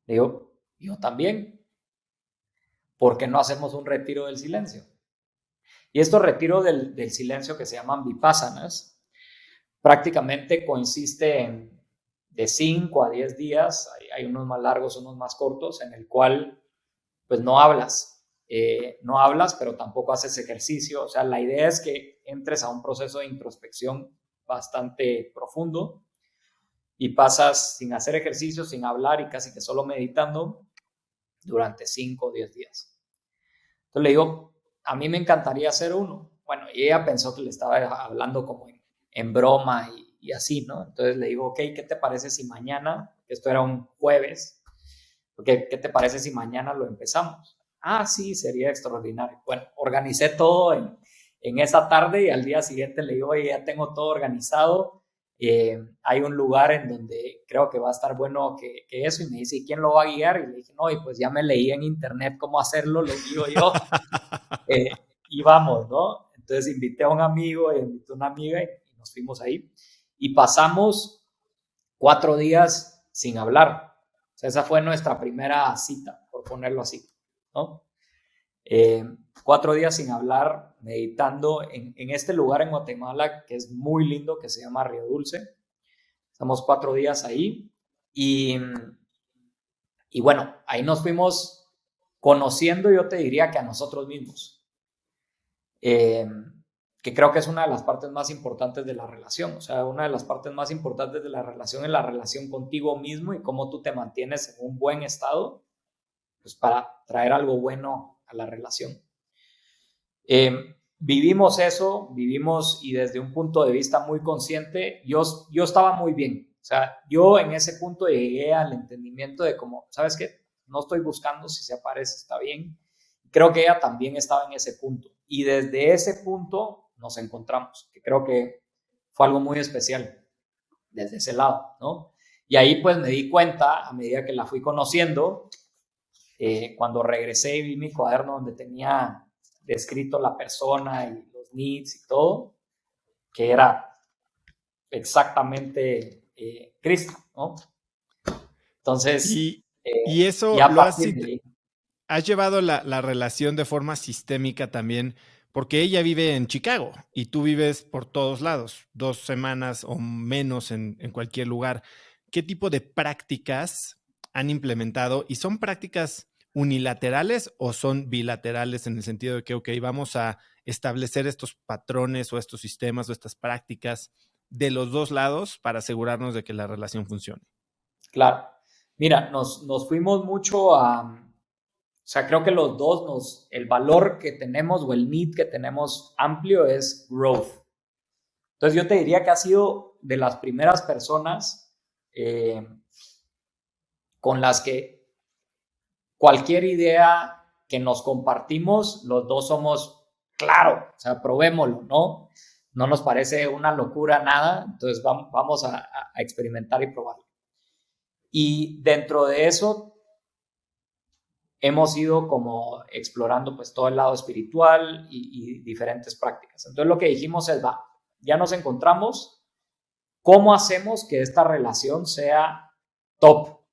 Le digo, yo también. ¿Por qué no hacemos un retiro del silencio? Y estos retiros del silencio que se llaman vipassanas, prácticamente consiste en de 5 a 10 días, hay unos más largos, unos más cortos, en el cual pues no hablas, pero tampoco haces ejercicio. O sea, la idea es que entres a un proceso de introspección bastante profundo y pasas sin hacer ejercicio, sin hablar y casi que solo meditando durante 5 o 10 días. Entonces le digo, a mí me encantaría hacer uno. Bueno, y ella pensó que le estaba hablando como en broma y así, ¿no? Entonces le digo, ok, ¿qué te parece si mañana, esto era un jueves, okay, ¿qué te parece si mañana lo empezamos? Ah, sí, sería extraordinario. Bueno, organicé todo en esa tarde y al día siguiente le digo, oye, ya tengo todo organizado. Hay un lugar en donde creo que va a estar bueno que eso. Y me dice, ¿y quién lo va a guiar? Y le dije, no, y pues ya me leí en internet cómo hacerlo, lo guío yo. Y vamos, ¿no? Entonces invité a un amigo, invité a una amiga y nos fuimos ahí. Y pasamos 4 días sin hablar. O sea, esa fue nuestra primera cita, por ponerlo así, ¿no? 4 días sin hablar, meditando en este lugar en Guatemala que es muy lindo, que se llama Río Dulce. Estamos 4 días ahí y bueno, ahí nos fuimos conociendo, yo te diría que a nosotros mismos, que creo que es una de las partes más importantes de la relación. O sea, una de las partes más importantes de la relación es la relación contigo mismo y cómo tú te mantienes en un buen estado, pues para traer algo bueno a la relación. Vivimos eso, vivimos y desde un punto de vista muy consciente, yo estaba muy bien. O sea, yo en ese punto llegué al entendimiento de como, ¿sabes qué? No estoy buscando, si se aparece está bien. Creo que ella también estaba en ese punto. Y desde ese punto nos encontramos, que creo que fue algo muy especial desde ese lado, ¿no? Y ahí pues me di cuenta, a medida que la fui conociendo, cuando regresé y vi mi cuaderno donde tenía descrito la persona y los needs y todo, que era exactamente Cristo, ¿no? Entonces, Y eso ya a lo partir de ahí. has llevado la relación de forma sistémica también, porque ella vive en Chicago y tú vives por todos lados, 2 semanas o menos en cualquier lugar. ¿Qué tipo de prácticas han implementado? ¿Y son prácticas unilaterales o son bilaterales en el sentido de que, ok, vamos a establecer estos patrones o estos sistemas o estas prácticas de los dos lados para asegurarnos de que la relación funcione? Claro. Mira, nos fuimos mucho o sea, creo que los dos el valor que tenemos o el need que tenemos amplio es growth. Entonces yo te diría que ha sido de las primeras personas con las que cualquier idea que nos compartimos, los dos somos, claro, o sea, probémoslo, ¿no? No nos parece una locura nada, entonces vamos a experimentar y probarlo. Y dentro de eso hemos ido como explorando pues todo el lado espiritual y diferentes prácticas. Entonces lo que dijimos es, va, ya nos encontramos, ¿cómo hacemos que esta relación sea top? O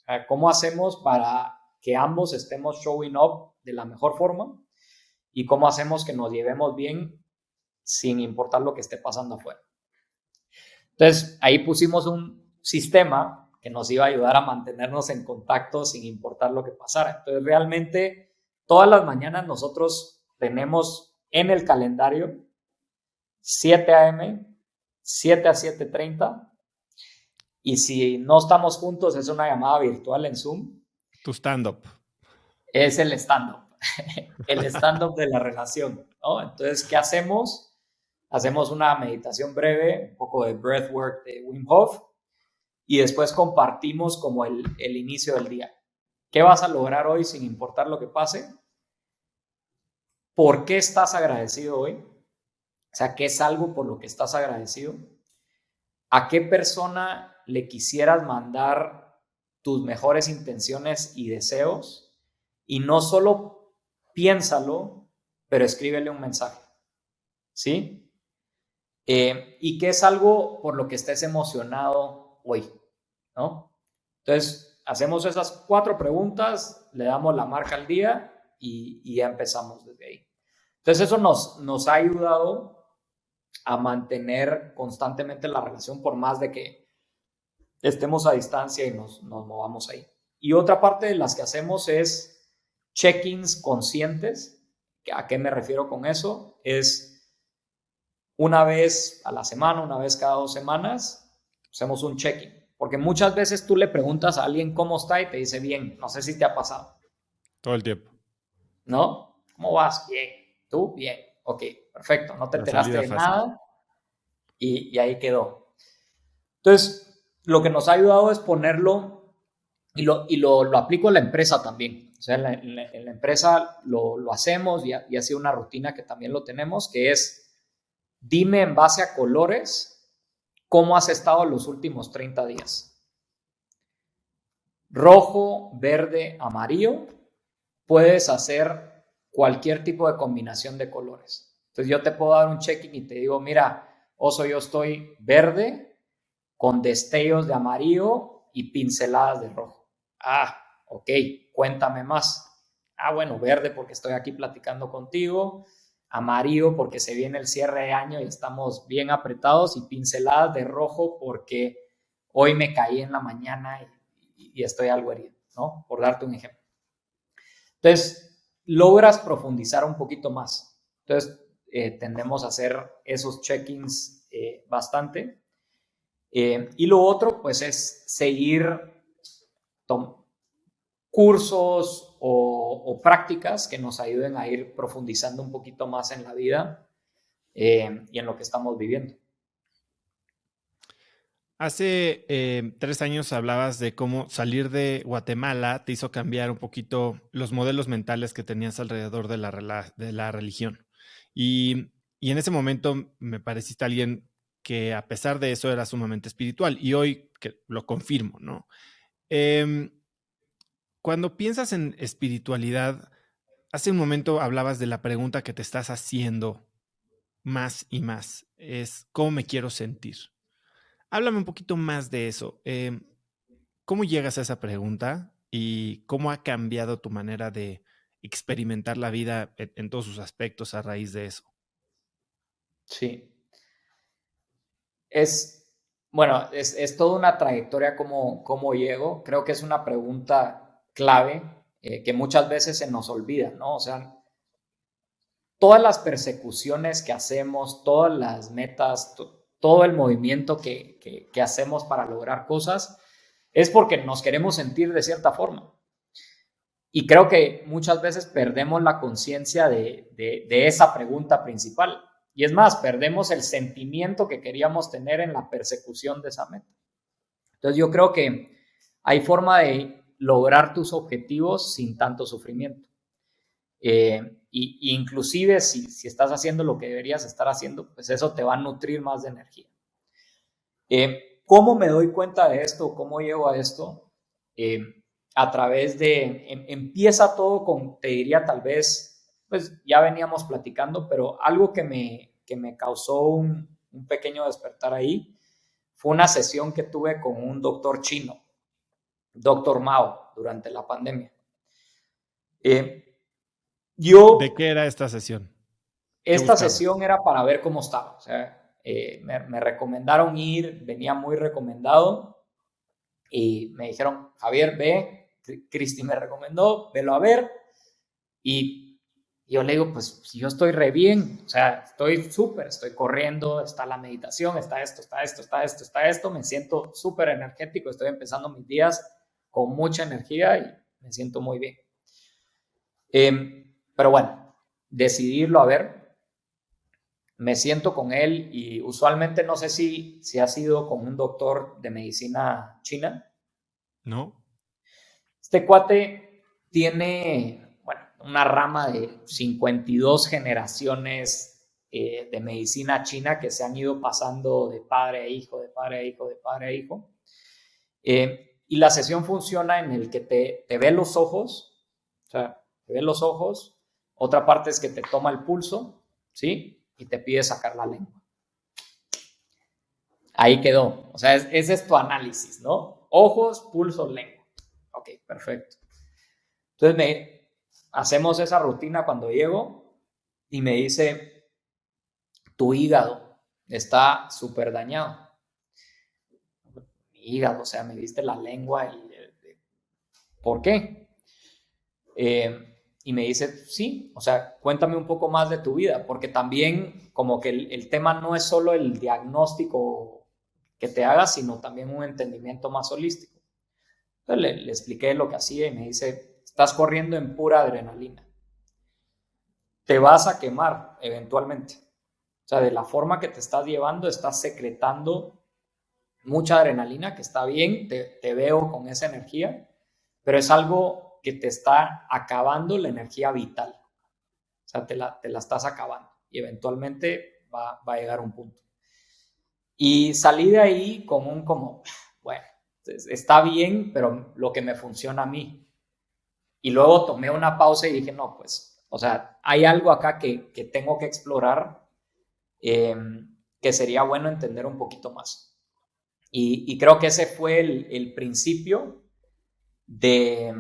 sea, ¿cómo hacemos para que ambos estemos showing up de la mejor forma? y cómo hacemos que nos llevemos bien sin importar lo que esté pasando afuera. Entonces, ahí pusimos un sistema que nos iba a ayudar a mantenernos en contacto sin importar lo que pasara. Entonces, realmente, todas las mañanas nosotros tenemos en el calendario 7 a.m., 7 a 7:30, y si no estamos juntos, es una llamada virtual en Zoom. Tu stand-up. Es el stand-up, el stand-up de la relación, ¿no? Entonces, ¿qué hacemos? Hacemos una meditación breve, un poco de breathwork de Wim Hof, y después compartimos como el inicio del día. ¿Qué vas a lograr hoy sin importar lo que pase? ¿Por qué estás agradecido hoy? O sea, ¿qué es algo por lo que estás agradecido? ¿A qué persona le quisieras mandar tus mejores intenciones y deseos? Y no solo piénsalo, pero escríbele un mensaje, ¿sí? Y qué es algo por lo que estés emocionado hoy, ¿no? Entonces, hacemos esas 4 preguntas, le damos la marca al día y ya empezamos desde ahí. Entonces, eso nos ha ayudado a mantener constantemente la relación por más de que estemos a distancia y nos movamos ahí. Y otra parte de las que hacemos es check-ins conscientes. ¿A qué me refiero con eso? Es una vez a la semana, una vez cada 2 semanas, hacemos un check-in. Porque muchas veces tú le preguntas a alguien cómo está y te dice bien. No sé si te ha pasado. Todo el tiempo. ¿No? ¿Cómo vas? Bien. ¿Tú? Bien. Ok, perfecto. No te La enteraste salida de fácil. nada y ahí quedó. Entonces, lo que nos ha ayudado es ponerlo y lo aplico en la empresa también. O sea, en la empresa lo hacemos y ha sido una rutina que también lo tenemos, que es dime en base a colores cómo has estado los últimos 30 días. Rojo, verde, amarillo. Puedes hacer cualquier tipo de combinación de colores. Entonces yo te puedo dar un check-in y te digo, mira, Oso, yo estoy verde con destellos de amarillo y pinceladas de rojo. Ah, ok, cuéntame más. Ah, bueno, verde porque estoy aquí platicando contigo, amarillo porque se viene el cierre de año y estamos bien apretados, y pinceladas de rojo porque hoy me caí en la mañana y estoy algo herido, ¿no? Por darte un ejemplo. Entonces, logras profundizar un poquito más. Entonces, tendemos a hacer esos check-ins bastante. Y lo otro, pues, es seguir cursos o prácticas que nos ayuden a ir profundizando un poquito más en la vida y en lo que estamos viviendo. Hace 3 años hablabas de cómo salir de Guatemala te hizo cambiar un poquito los modelos mentales que tenías alrededor de la religión. Y en ese momento me pareciste alguien que a pesar de eso era sumamente espiritual, y hoy que lo confirmo, ¿no? Em, Cuando piensas en espiritualidad, hace un momento hablabas de la pregunta que te estás haciendo más y más, es ¿cómo me quiero sentir? Háblame un poquito más de eso. ¿Cómo llegas a esa pregunta y cómo ha cambiado tu manera de experimentar la vida en todos sus aspectos a raíz de eso? Sí. Bueno, es toda una trayectoria cómo llego. Creo que es una pregunta clave que muchas veces se nos olvida, ¿no? O sea, todas las persecuciones que hacemos, todas las metas, todo el movimiento que hacemos para lograr cosas, es porque nos queremos sentir de cierta forma. Y creo que muchas veces perdemos la conciencia de esa pregunta principal. Y es más, perdemos el sentimiento que queríamos tener en la persecución de esa meta. Entonces yo creo que hay forma de lograr tus objetivos sin tanto sufrimiento. Y inclusive si estás haciendo lo que deberías estar haciendo, pues eso te va a nutrir más de energía. ¿Cómo me doy cuenta de esto? ¿Cómo llego a esto? A través de, empieza todo con, te diría tal vez, pues ya veníamos platicando, pero algo que me causó un pequeño despertar ahí fue una sesión que tuve con un doctor chino, doctor Mao, durante la pandemia. Yo, ¿De qué era esta sesión? ¿Qué esta buscabas? sesión era para ver cómo estaba. O sea, me recomendaron ir, venía muy recomendado y me dijeron, Javier, ve, Cristi me recomendó, velo a ver. Y yo le digo, pues yo estoy re bien, o sea, estoy súper, estoy corriendo, está la meditación, está esto, está esto, está esto, está esto, me siento súper energético, estoy empezando mis días con mucha energía y me siento muy bien. Pero bueno, decidirlo a ver, me siento con él y usualmente no sé si ha sido con un doctor de medicina china. ¿No? Este cuate tiene, bueno, una rama de 52 generaciones de medicina china que se han ido pasando de padre a hijo, de padre a hijo, de padre a hijo. Y la sesión funciona en el que te ve los ojos, o sea, te ve los ojos. Otra parte es que te toma el pulso, ¿sí? Y te pide sacar la lengua. Ahí quedó. O sea, ese es tu análisis, ¿no? Ojos, pulso, lengua. Ok, perfecto. Entonces hacemos esa rutina cuando llego y me dice, tu hígado está súper dañado. Mi hígado, o sea, me diste la lengua y ¿por qué? Y me dice, sí, o sea, cuéntame un poco más de tu vida, porque también como que el tema no es solo el diagnóstico que te hagas, sino también un entendimiento más holístico. Entonces le expliqué lo que hacía y me dice, estás corriendo en pura adrenalina. Te vas a quemar eventualmente. O sea, de la forma que te estás llevando, estás secretando mucha adrenalina, que está bien, te veo con esa energía, pero es algo que te está acabando la energía vital. O sea, te la estás acabando y eventualmente va a llegar un punto. Y salí de ahí con un como, bueno, está bien, pero lo que me funciona a mí. Y luego tomé una pausa y dije, no, pues, o sea, hay algo acá que tengo que explorar, eh, que sería bueno entender un poquito más. Y creo que ese fue el principio de,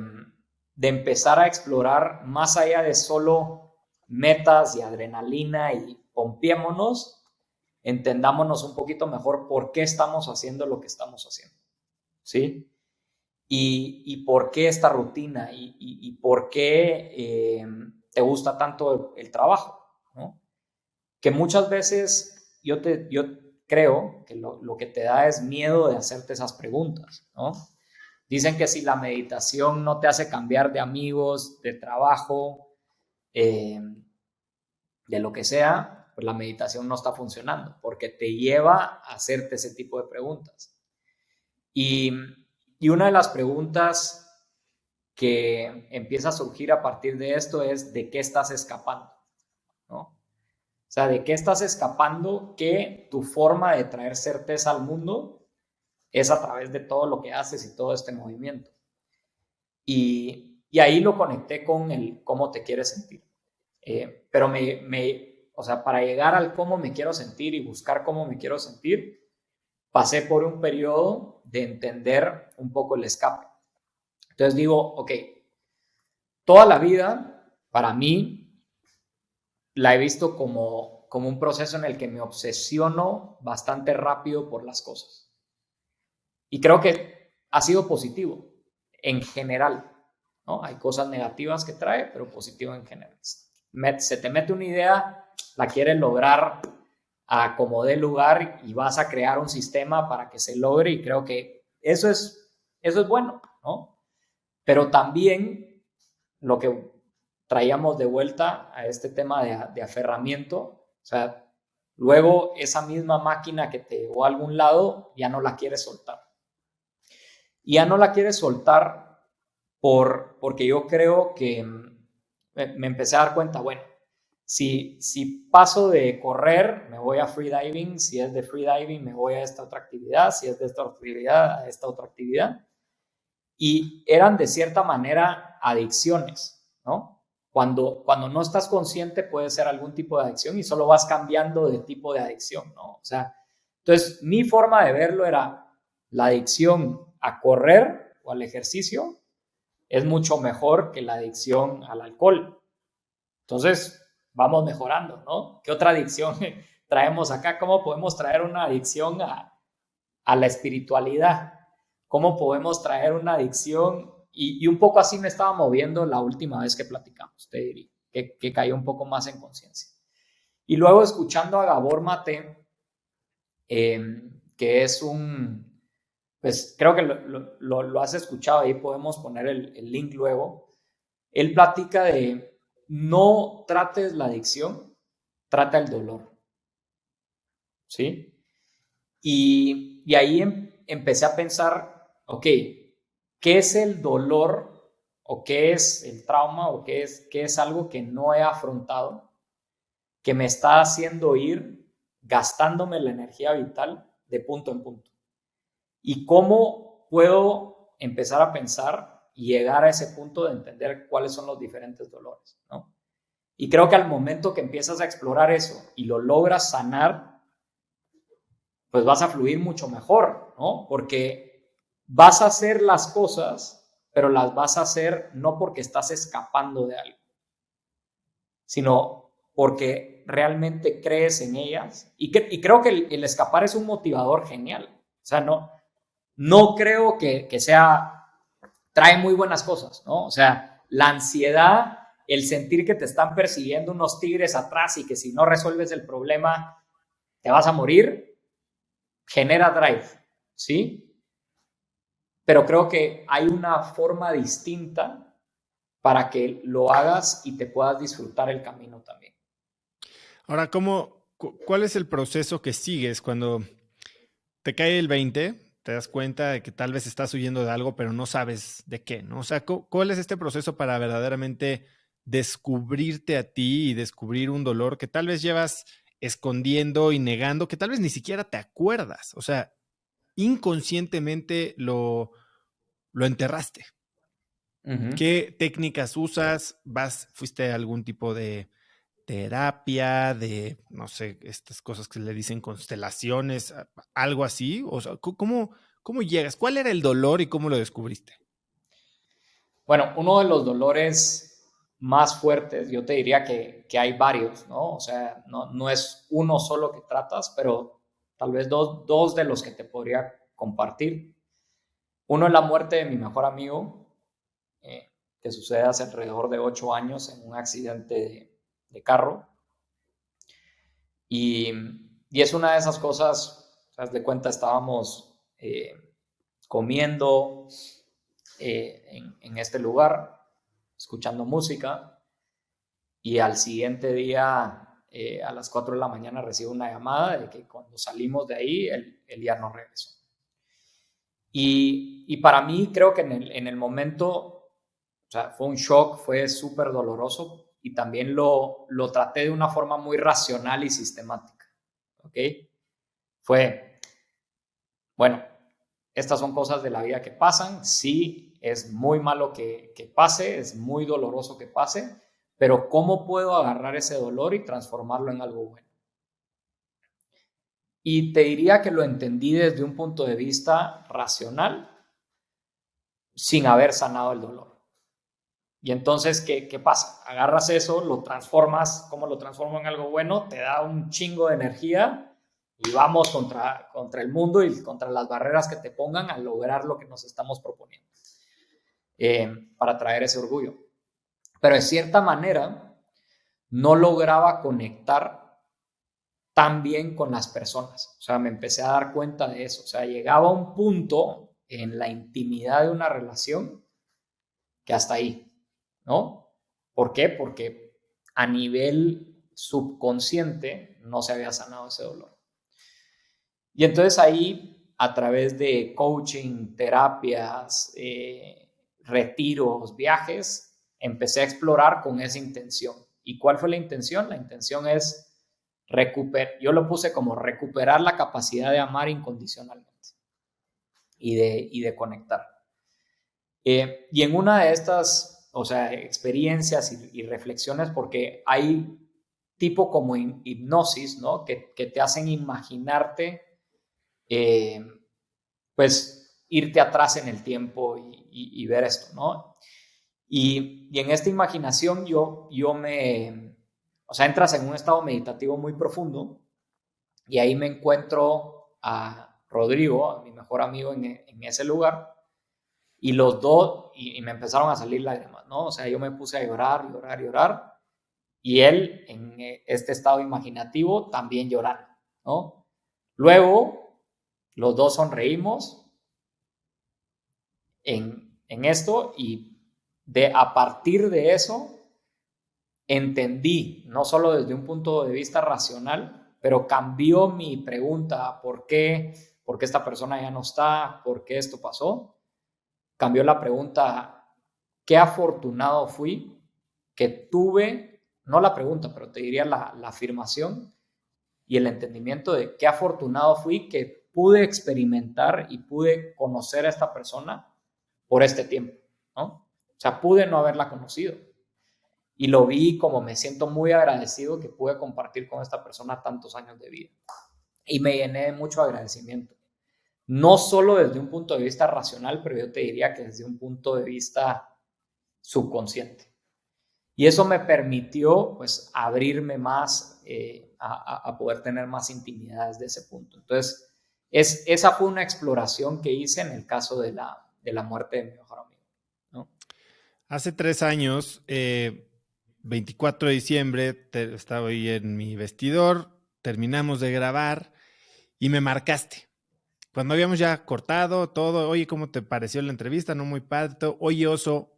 de empezar a explorar más allá de solo metas y adrenalina y pompiémonos, entendámonos un poquito mejor por qué estamos haciendo lo que estamos haciendo, ¿sí? Y por qué esta rutina y por qué te gusta tanto el trabajo, ¿no? Que muchas veces yo creo que lo que te da es miedo de hacerte esas preguntas, ¿no? Dicen que si la meditación no te hace cambiar de amigos, de trabajo, eh, de lo que sea, pues la meditación no está funcionando porque te lleva a hacerte ese tipo de preguntas. Y, y una de las preguntas que empieza a surgir a partir de esto es ¿de qué estás escapando? ¿No? O sea, ¿de qué estás escapando que tu forma de traer certeza al mundo es a través de todo lo que haces y todo este movimiento? Y ahí lo conecté con el cómo te quieres sentir. Pero o sea, para llegar al cómo me quiero sentir y buscar cómo me quiero sentir, pasé por un periodo de entender un poco el escape. Entonces digo, ok, toda la vida, para mí, la he visto como un proceso en el que me obsesiono bastante rápido por las cosas. Y creo que ha sido positivo en general, ¿no? Hay cosas negativas que trae, pero positivo en general. Se te mete una idea, la quieres lograr a como dé lugar y vas a crear un sistema para que se logre y creo que eso es bueno, ¿no? Pero también lo que traíamos de vuelta a este tema de aferramiento, o sea, luego esa misma máquina que te llevó a algún lado ya no la quieres soltar. Y ya no la quieres soltar porque yo creo que me empecé a dar cuenta, bueno, si paso de correr, me voy a freediving, si es de freediving, me voy a esta otra actividad, si es de esta otra actividad, a esta otra actividad. Y eran de cierta manera adicciones, ¿no? Cuando no estás consciente puede ser algún tipo de adicción y solo vas cambiando de tipo de adicción, ¿no? O sea, entonces mi forma de verlo era la adicción a correr o al ejercicio es mucho mejor que la adicción al alcohol. Entonces, vamos mejorando, ¿no? ¿Qué otra adicción traemos acá? ¿Cómo podemos traer una adicción a la espiritualidad? ¿Cómo podemos traer una adicción? Y un poco así me estaba moviendo la última vez que platicamos, te diría, que caí un poco más en conciencia. Y luego escuchando a Gabor Mate, que es pues creo que lo has escuchado, ahí podemos poner el link luego. Él platica de no trates la adicción, trata el dolor, ¿sí? Y ahí empecé a pensar, ok, ¿qué es el dolor o qué es el trauma o qué es algo que no he afrontado, que me está haciendo ir gastándome la energía vital de punto en punto? ¿Y cómo puedo empezar a pensar y llegar a ese punto de entender cuáles son los diferentes dolores, ¿no? Y creo que al momento que empiezas a explorar eso y lo logras sanar, pues vas a fluir mucho mejor, ¿no? Porque vas a hacer las cosas, pero las vas a hacer no porque estás escapando de algo, sino porque realmente crees en ellas. Y creo que el escapar es un motivador genial. O sea, no creo que trae muy buenas cosas, ¿no? O sea, la ansiedad, el sentir que te están persiguiendo unos tigres atrás y que si no resuelves el problema te vas a morir, genera drive, ¿sí? Pero creo que hay una forma distinta para que lo hagas y te puedas disfrutar el camino también. Ahora, ¿cuál es el proceso que sigues cuando te cae el 20? Te das cuenta de que tal vez estás huyendo de algo, pero no sabes de qué, ¿no? O sea, ¿cuál es este proceso para verdaderamente descubrirte a ti y descubrir un dolor que tal vez llevas escondiendo y negando, que tal vez ni siquiera te acuerdas? O sea, inconscientemente lo enterraste. ¿Qué técnicas usas? ¿Fuiste a algún tipo de terapia, de, no sé, estas cosas que le dicen constelaciones, algo así? O sea, ¿cómo llegas? ¿Cuál era el dolor y cómo lo descubriste? Bueno, uno de los dolores más fuertes, yo te diría que hay varios, ¿no? O sea, no es uno solo que tratas, pero tal vez dos de los que te podría compartir. Uno es la muerte de mi mejor amigo, que sucede hace alrededor de 8 años en un accidente de carro. Y, y es una de esas cosas, te das de cuenta, estábamos comiendo en este lugar, escuchando música, y al siguiente día, a las 4 de la mañana, recibo una llamada de que cuando salimos de ahí, él ya no regresó. Y para mí creo que en el momento, o sea, fue un shock, fue súper doloroso y también lo traté de una forma muy racional y sistemática, ¿ok? Fue, bueno, estas son cosas de la vida que pasan, sí, es muy malo que pase, es muy doloroso que pase, pero ¿cómo puedo agarrar ese dolor y transformarlo en algo bueno? Y te diría que lo entendí desde un punto de vista racional, sin haber sanado el dolor. Y entonces, ¿qué pasa? Agarras eso, lo transformas, ¿cómo lo transformo en algo bueno? Te da un chingo de energía y vamos contra el mundo y contra las barreras que te pongan a lograr lo que nos estamos proponiendo, para traer ese orgullo. Pero de cierta manera no lograba conectar tan bien con las personas. O sea, me empecé a dar cuenta de eso. O sea, llegaba a un punto en la intimidad de una relación que hasta ahí, ¿no? ¿Por qué? Porque a nivel subconsciente no se había sanado ese dolor. Y entonces ahí, a través de coaching, terapias, retiros, viajes, empecé a explorar con esa intención. ¿Y cuál fue la intención? La intención es yo lo puse como recuperar la capacidad de amar incondicionalmente y de conectar. Y en una de estas, o sea, experiencias y reflexiones, porque hay tipo como hipnosis, ¿no? Que te hacen imaginarte, pues, irte atrás en el tiempo y ver esto, ¿no? Y en esta imaginación o sea, entras en un estado meditativo muy profundo y ahí me encuentro a Rodrigo, a mi mejor amigo en ese lugar, y los dos, y me empezaron a salir lágrimas, ¿no? O sea, yo me puse a llorar, llorar, llorar, y él en este estado imaginativo también llorando, ¿no? Luego, los dos sonreímos en esto y a partir de eso entendí, no solo desde un punto de vista racional, pero cambió mi pregunta, ¿por qué esta persona ya no está? ¿Por qué esto pasó? Cambió la pregunta, ¿qué afortunado fui que tuve? No la pregunta, pero te diría la afirmación y el entendimiento de qué afortunado fui que pude experimentar y pude conocer a esta persona por este tiempo, ¿no? O sea, pude no haberla conocido. Y lo vi como me siento muy agradecido que pude compartir con esta persona tantos años de vida. Y me llené de mucho agradecimiento. No solo desde un punto de vista racional, pero yo te diría que desde un punto de vista subconsciente. Y eso me permitió, pues, abrirme más a poder tener más intimidad desde ese punto. Entonces, esa fue una exploración que hice en el caso de la muerte de mi mejor amigo, ¿no? Hace 3 años, 24 de diciembre, estaba ahí en mi vestidor, terminamos de grabar y me marcaste. Cuando habíamos ya cortado todo, oye, ¿cómo te pareció la entrevista? No muy padre. Oye, Oso,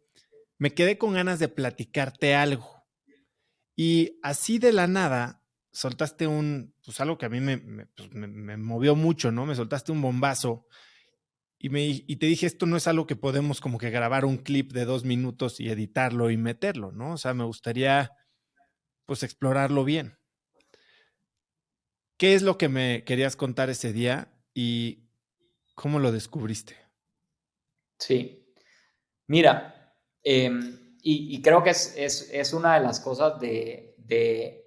me quedé con ganas de platicarte algo. Y así de la nada, soltaste pues algo que a mí me movió mucho, ¿no? Me soltaste un bombazo y te dije, esto no es algo que podemos como que grabar un clip de 2 minutos y editarlo y meterlo, ¿no? O sea, me gustaría pues explorarlo bien. ¿Qué es lo que me querías contar ese día y cómo lo descubriste? Sí. Mira, y creo que es una de las cosas de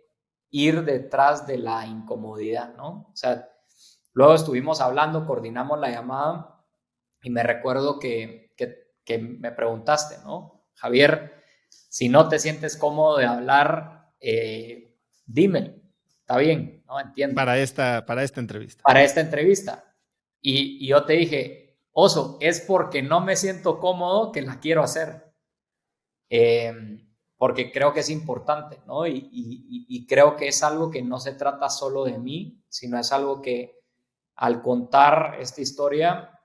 ir detrás de la incomodidad, ¿no? O sea, luego estuvimos hablando, coordinamos la llamada y me recuerdo que me preguntaste, ¿no? Javier, si no te sientes cómodo de hablar, dime, está bien, ¿no? Entiendo. Para esta entrevista. Para esta entrevista. Y yo te dije, Oso, es porque no me siento cómodo que la quiero hacer. Porque creo que es importante, ¿no? Y creo que es algo que no se trata solo de mí, sino es algo que al contar esta historia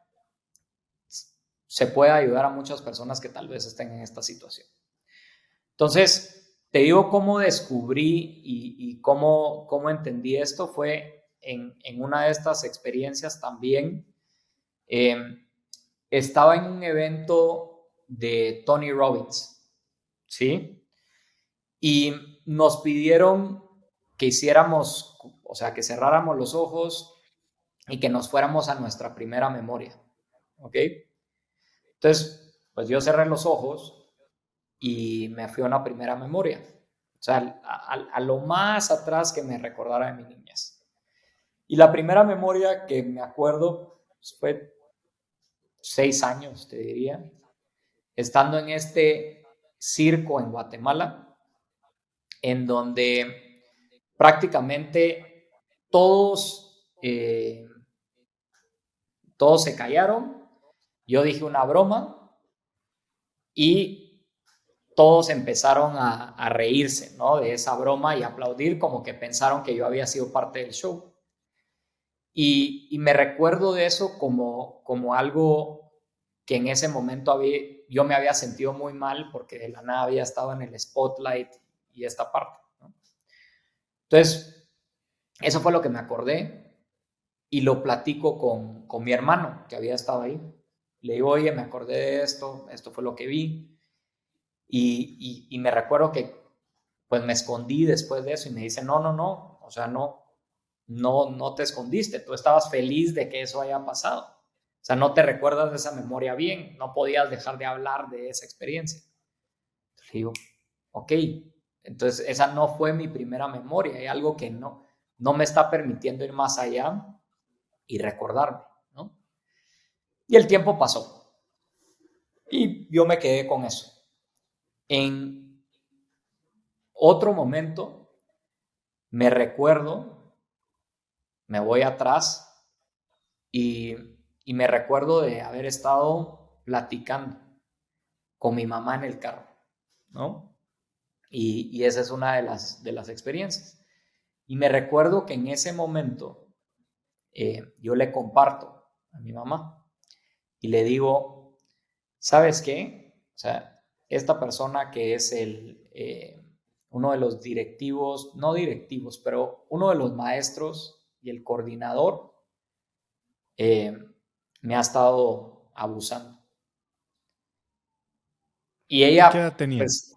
se puede ayudar a muchas personas que tal vez estén en esta situación. Entonces, te digo cómo descubrí y cómo entendí esto fue en una de estas experiencias también. Estaba en un evento de Tony Robbins, ¿sí? Y nos pidieron que hiciéramos, o sea, que cerráramos los ojos y que nos fuéramos a nuestra primera memoria, ¿ok? Entonces, pues yo cerré los ojos y me fui a una primera memoria, o sea, a lo más atrás que me recordara de mi niñez. Y la primera memoria que me acuerdo pues, fue 6 años, te diría, estando en este circo en Guatemala, en donde prácticamente todos, todos se callaron, yo dije una broma y todos empezaron a reírse, ¿no? De esa broma y aplaudir como que pensaron que yo había sido parte del show. Y me recuerdo de eso como algo que en ese momento yo me había sentido muy mal porque de la nada había estado en el spotlight y esta parte, ¿no? Entonces, eso fue lo que me acordé y lo platico con mi hermano que había estado ahí. Le digo, oye, me acordé de esto fue lo que vi. Y me recuerdo que pues me escondí después de eso y me dice, no, o sea, no te escondiste, tú estabas feliz de que eso haya pasado. O sea, no te recuerdas de esa memoria bien, no podías dejar de hablar de esa experiencia. Entonces digo, ok, entonces esa no fue mi primera memoria, hay algo que no me está permitiendo ir más allá y recordarme, ¿no? Y el tiempo pasó y yo me quedé con eso. En otro momento me recuerdo, me voy atrás y me recuerdo de haber estado platicando con mi mamá en el carro, ¿no? Y esa es una de las experiencias. Y me recuerdo que en ese momento yo le comparto a mi mamá y le digo, ¿sabes qué? O sea, esta persona que es uno de los directivos, no directivos, pero uno de los maestros y el coordinador, eh, me ha estado abusando. Y ¿Qué edad ella, tenía? pues,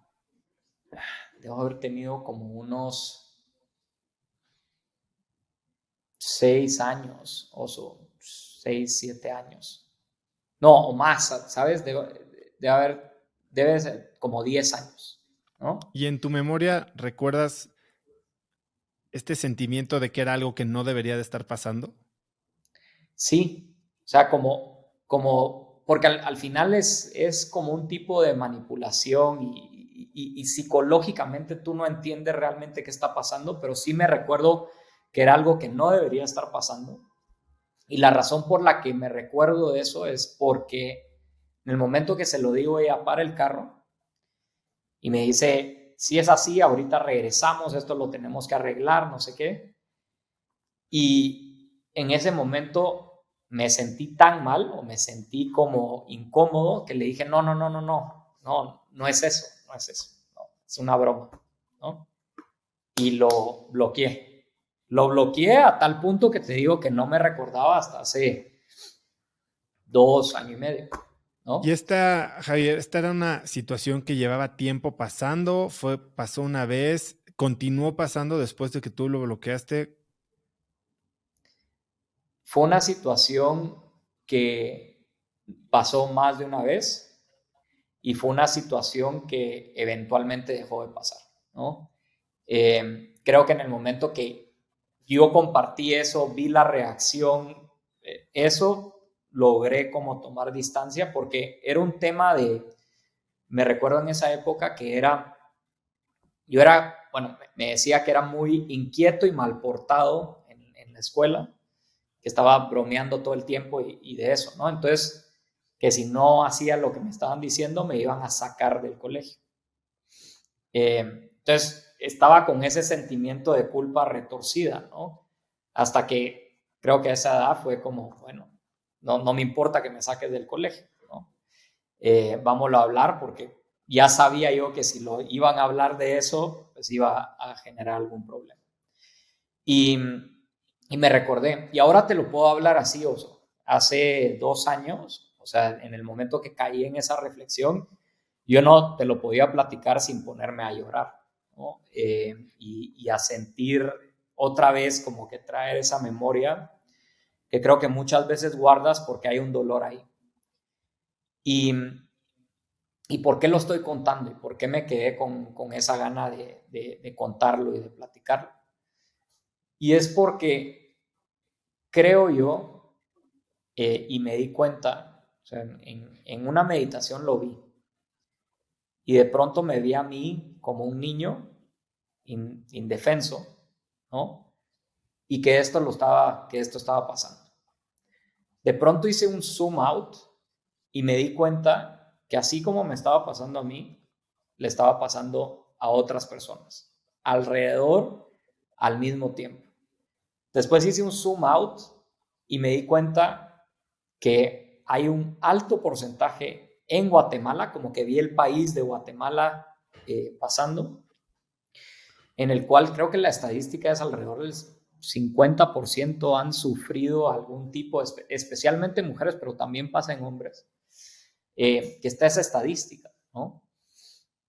debo haber tenido como unos 6 años, 6, 7 años. No, o más, ¿sabes? Debe ser como 10 años, ¿no? Y en tu memoria, ¿recuerdas este sentimiento de que era algo que no debería de estar pasando? Sí, o sea, porque al final es como un tipo de manipulación y psicológicamente tú no entiendes realmente qué está pasando, pero sí me recuerdo que era algo que no debería estar pasando. Y la razón por la que me recuerdo de eso es porque en el momento que se lo digo, ella para el carro y me dice, si es así, ahorita regresamos, esto lo tenemos que arreglar, no sé qué. Y en ese momento me sentí tan mal o me sentí como incómodo que le dije, no, no, no, no, no, no, no es eso, no es eso, no, es una broma, ¿no? Y lo bloqueé. Lo bloqueé a tal punto que te digo que no me recordaba hasta hace 2 años y medio, Y ¿no? esta, Javier, esta era una situación que llevaba tiempo pasando, pasó una vez, continuó pasando después de que tú lo bloqueaste. Fue una situación que pasó más de una vez y fue una situación que eventualmente dejó de pasar, ¿no? Creo que en el momento que yo compartí eso, vi la reacción, eso logré como tomar distancia porque era un tema me recuerdo en esa época que bueno, me decía que era muy inquieto y mal portado en la escuela, que estaba bromeando todo el tiempo y de eso, ¿no? Entonces, que si no hacía lo que me estaban diciendo, me iban a sacar del colegio. Entonces, estaba con ese sentimiento de culpa retorcida, ¿no? Hasta que creo que a esa edad fue como, bueno, no me importa que me saques del colegio, ¿no? Vámonos a hablar porque ya sabía yo que si lo iban a hablar de eso, pues iba a generar algún problema. Y, y me recordé, y ahora te lo puedo hablar así, Oso. Hace 2 años, o sea, en el momento que caí en esa reflexión, yo no te lo podía platicar sin ponerme a llorar, ¿no? Y a sentir otra vez como que traer esa memoria que creo que muchas veces guardas porque hay un dolor ahí. Y, ¿Y por qué lo estoy contando? ¿Y por qué me quedé con esa gana de contarlo y de platicarlo? Y es porque creo yo, y me di cuenta, o sea, en una meditación lo vi, y de pronto me vi a mí como un niño indefenso, ¿no? Y que que esto estaba pasando. De pronto hice un zoom out y me di cuenta que así como me estaba pasando a mí, le estaba pasando a otras personas, alrededor, al mismo tiempo. Después hice un zoom out y me di cuenta que hay un alto porcentaje en Guatemala, como que vi el país de Guatemala pasando, en el cual creo que la estadística es alrededor del 50% han sufrido algún tipo, especialmente mujeres, pero también pasa en hombres, que está esa estadística, ¿no?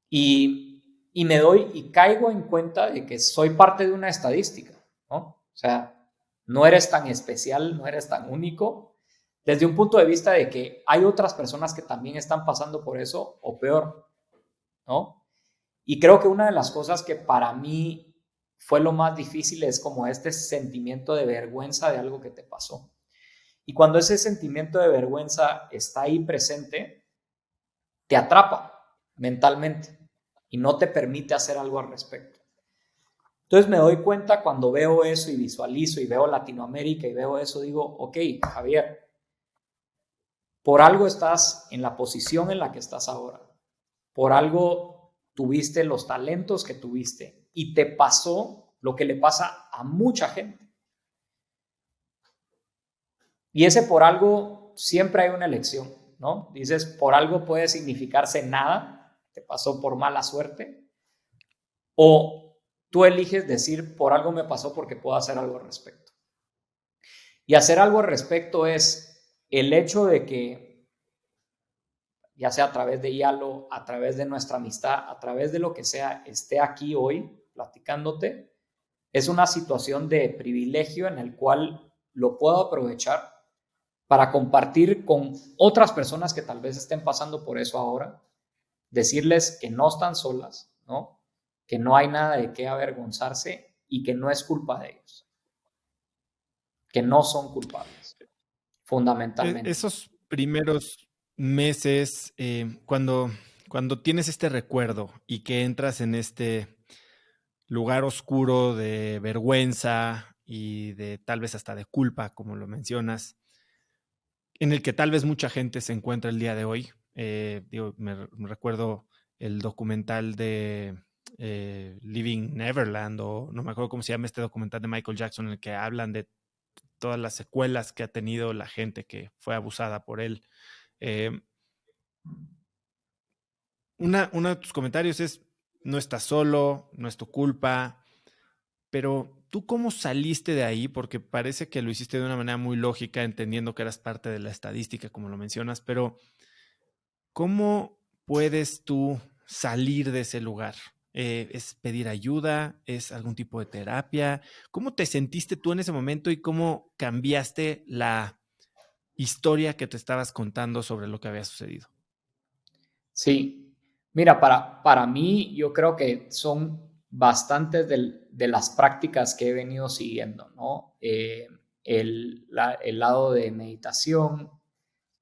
Y me doy y caigo en cuenta de que soy parte de una estadística, ¿no? O sea, no eres tan especial, no eres tan único, desde un punto de vista de que hay otras personas que también están pasando por eso o peor, ¿no? Y creo que una de las cosas que para mí fue lo más difícil es como este sentimiento de vergüenza de algo que te pasó. Y cuando ese sentimiento de vergüenza está ahí presente, te atrapa mentalmente. y no te permite hacer algo al respecto. Entonces me doy cuenta cuando veo eso y visualizo y veo Latinoamérica y veo eso, digo, ok, Javier, por algo estás en la posición en la que estás ahora, por algo tuviste los talentos que tuviste y te pasó lo que le pasa a mucha gente. Y ese por algo siempre hay una elección, ¿no? Dices, por algo puede significarse nada, te pasó por mala suerte, o tú eliges decir, por algo me pasó porque puedo hacer algo al respecto. Y hacer algo al respecto es el hecho de que, ya sea a través de Yalo, a través de nuestra amistad, a través de lo que sea, esté aquí hoy platicándote, es una situación de privilegio en el cual lo puedo aprovechar para compartir con otras personas que tal vez estén pasando por eso ahora, decirles que no están solas, ¿no? Que no hay nada de qué avergonzarse y que no es culpa de ellos, que no son culpables, fundamentalmente. Esos primeros meses, cuando tienes este recuerdo y que entras en este lugar oscuro de vergüenza y de tal vez hasta de culpa, como lo mencionas, en el que tal vez mucha gente se encuentra el día de hoy. Me recuerdo el documental de Living Neverland, o no me acuerdo cómo se llama este documental de Michael Jackson, en el que hablan de todas las secuelas que ha tenido la gente que fue abusada por él. Eh, uno de tus comentarios es, no estás solo, no es tu culpa, pero ¿tú cómo saliste de ahí? Porque parece que lo hiciste de una manera muy lógica, entendiendo que eras parte de la estadística, como lo mencionas, pero ¿cómo puedes tú salir de ese lugar? ¿Es pedir ayuda? ¿Es algún tipo de terapia? ¿Cómo te sentiste tú en ese momento y cómo cambiaste la historia que te estabas contando sobre lo que había sucedido? Sí, mira, para mí yo creo que son bastantes de las prácticas que he venido siguiendo, ¿no? El lado de meditación,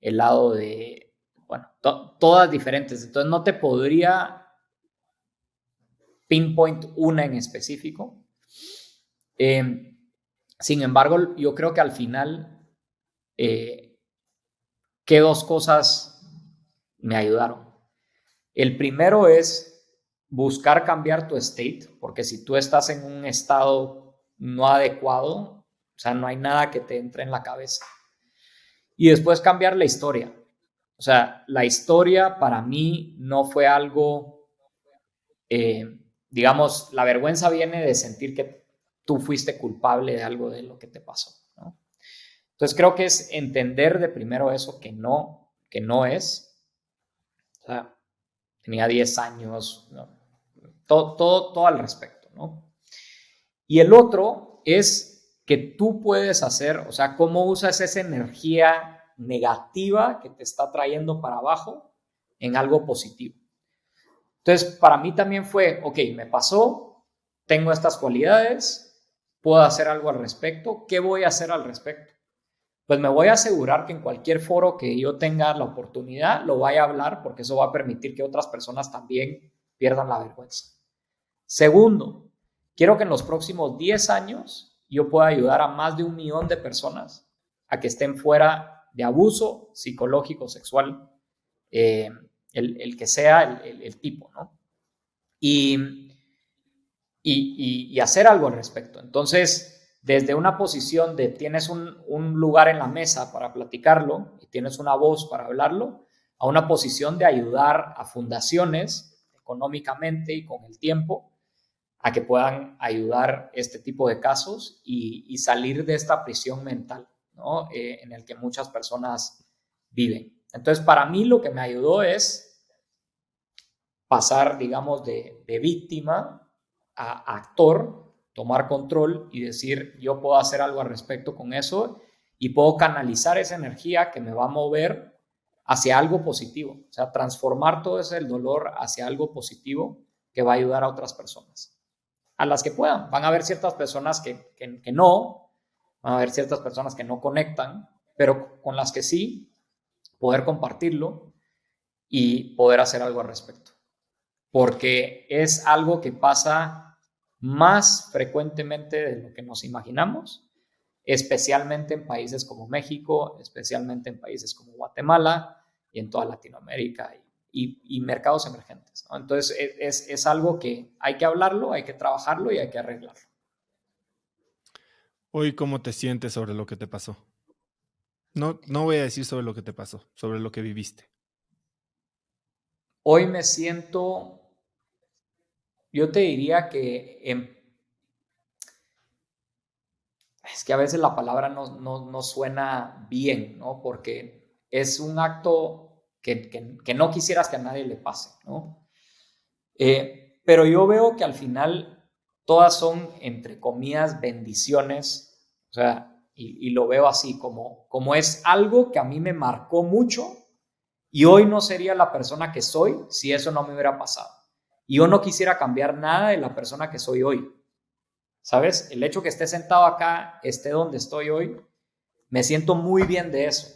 el lado de, bueno, todas diferentes. Entonces no te podría pinpoint una en específico. Eh, Sin embargo, yo creo que al final, ¿qué dos cosas me ayudaron? El primero es buscar cambiar tu state, porque si tú estás en un estado no adecuado, o sea, no hay nada que te entre en la cabeza. Y después cambiar la historia. O sea, la historia para mí no fue algo, digamos, la vergüenza viene de sentir que tú fuiste culpable de algo de lo que te pasó, ¿no? Entonces creo que es entender de primero eso que no es. O sea, tenía 10 años, ¿no? Todo al respecto, ¿no? Y el otro es que tú puedes hacer, o sea, cómo usas esa energía negativa que te está trayendo para abajo en algo positivo. Entonces, para mí también fue, ok, me pasó, tengo estas cualidades, puedo hacer algo al respecto, ¿qué voy a hacer al respecto? Pues me voy a asegurar que en cualquier foro que yo tenga la oportunidad lo vaya a hablar, porque eso va a permitir que otras personas también pierdan la vergüenza. Segundo, quiero que en los próximos 10 años yo pueda ayudar a más de 1 millón de personas a que estén fuera de abuso psicológico, sexual, el que sea el tipo, ¿no? Y hacer algo al respecto. Entonces, desde una posición de tienes un lugar en la mesa para platicarlo y tienes una voz para hablarlo, a una posición de ayudar a fundaciones económicamente y con el tiempo a que puedan ayudar este tipo de casos y salir de esta prisión mental, ¿no? En el que muchas personas viven. Entonces, para mí lo que me ayudó es pasar, digamos, de víctima a actor, tomar control y decir, yo puedo hacer algo al respecto con eso y puedo canalizar esa energía que me va a mover hacia algo positivo. O sea, transformar todo ese dolor hacia algo positivo que va a ayudar a otras personas, a las que puedan. Van a haber ciertas personas que no, van a haber ciertas personas que no conectan, pero con las que sí, poder compartirlo y poder hacer algo al respecto. porque es algo que pasa más frecuentemente de lo que nos imaginamos, especialmente en países como México, especialmente en países como Guatemala y en toda Latinoamérica y mercados emergentes, ¿no? Entonces es algo que hay que hablarlo, hay que trabajarlo y hay que arreglarlo. Hoy, ¿cómo te sientes sobre lo que te pasó? No, no voy a decir sobre lo que te pasó, sobre lo que viviste. Hoy me siento, yo te diría que es que a veces la palabra no suena bien, ¿no? Porque es un acto que no quisieras que a nadie le pase, ¿no? Pero yo veo que al final todas son, entre comillas, bendiciones, o sea, y lo veo así, como es algo que a mí me marcó mucho y hoy no sería la persona que soy si eso no me hubiera pasado. Y yo no quisiera cambiar nada de la persona que soy hoy, ¿sabes? El hecho que esté sentado acá, esté donde estoy hoy, me siento muy bien de eso.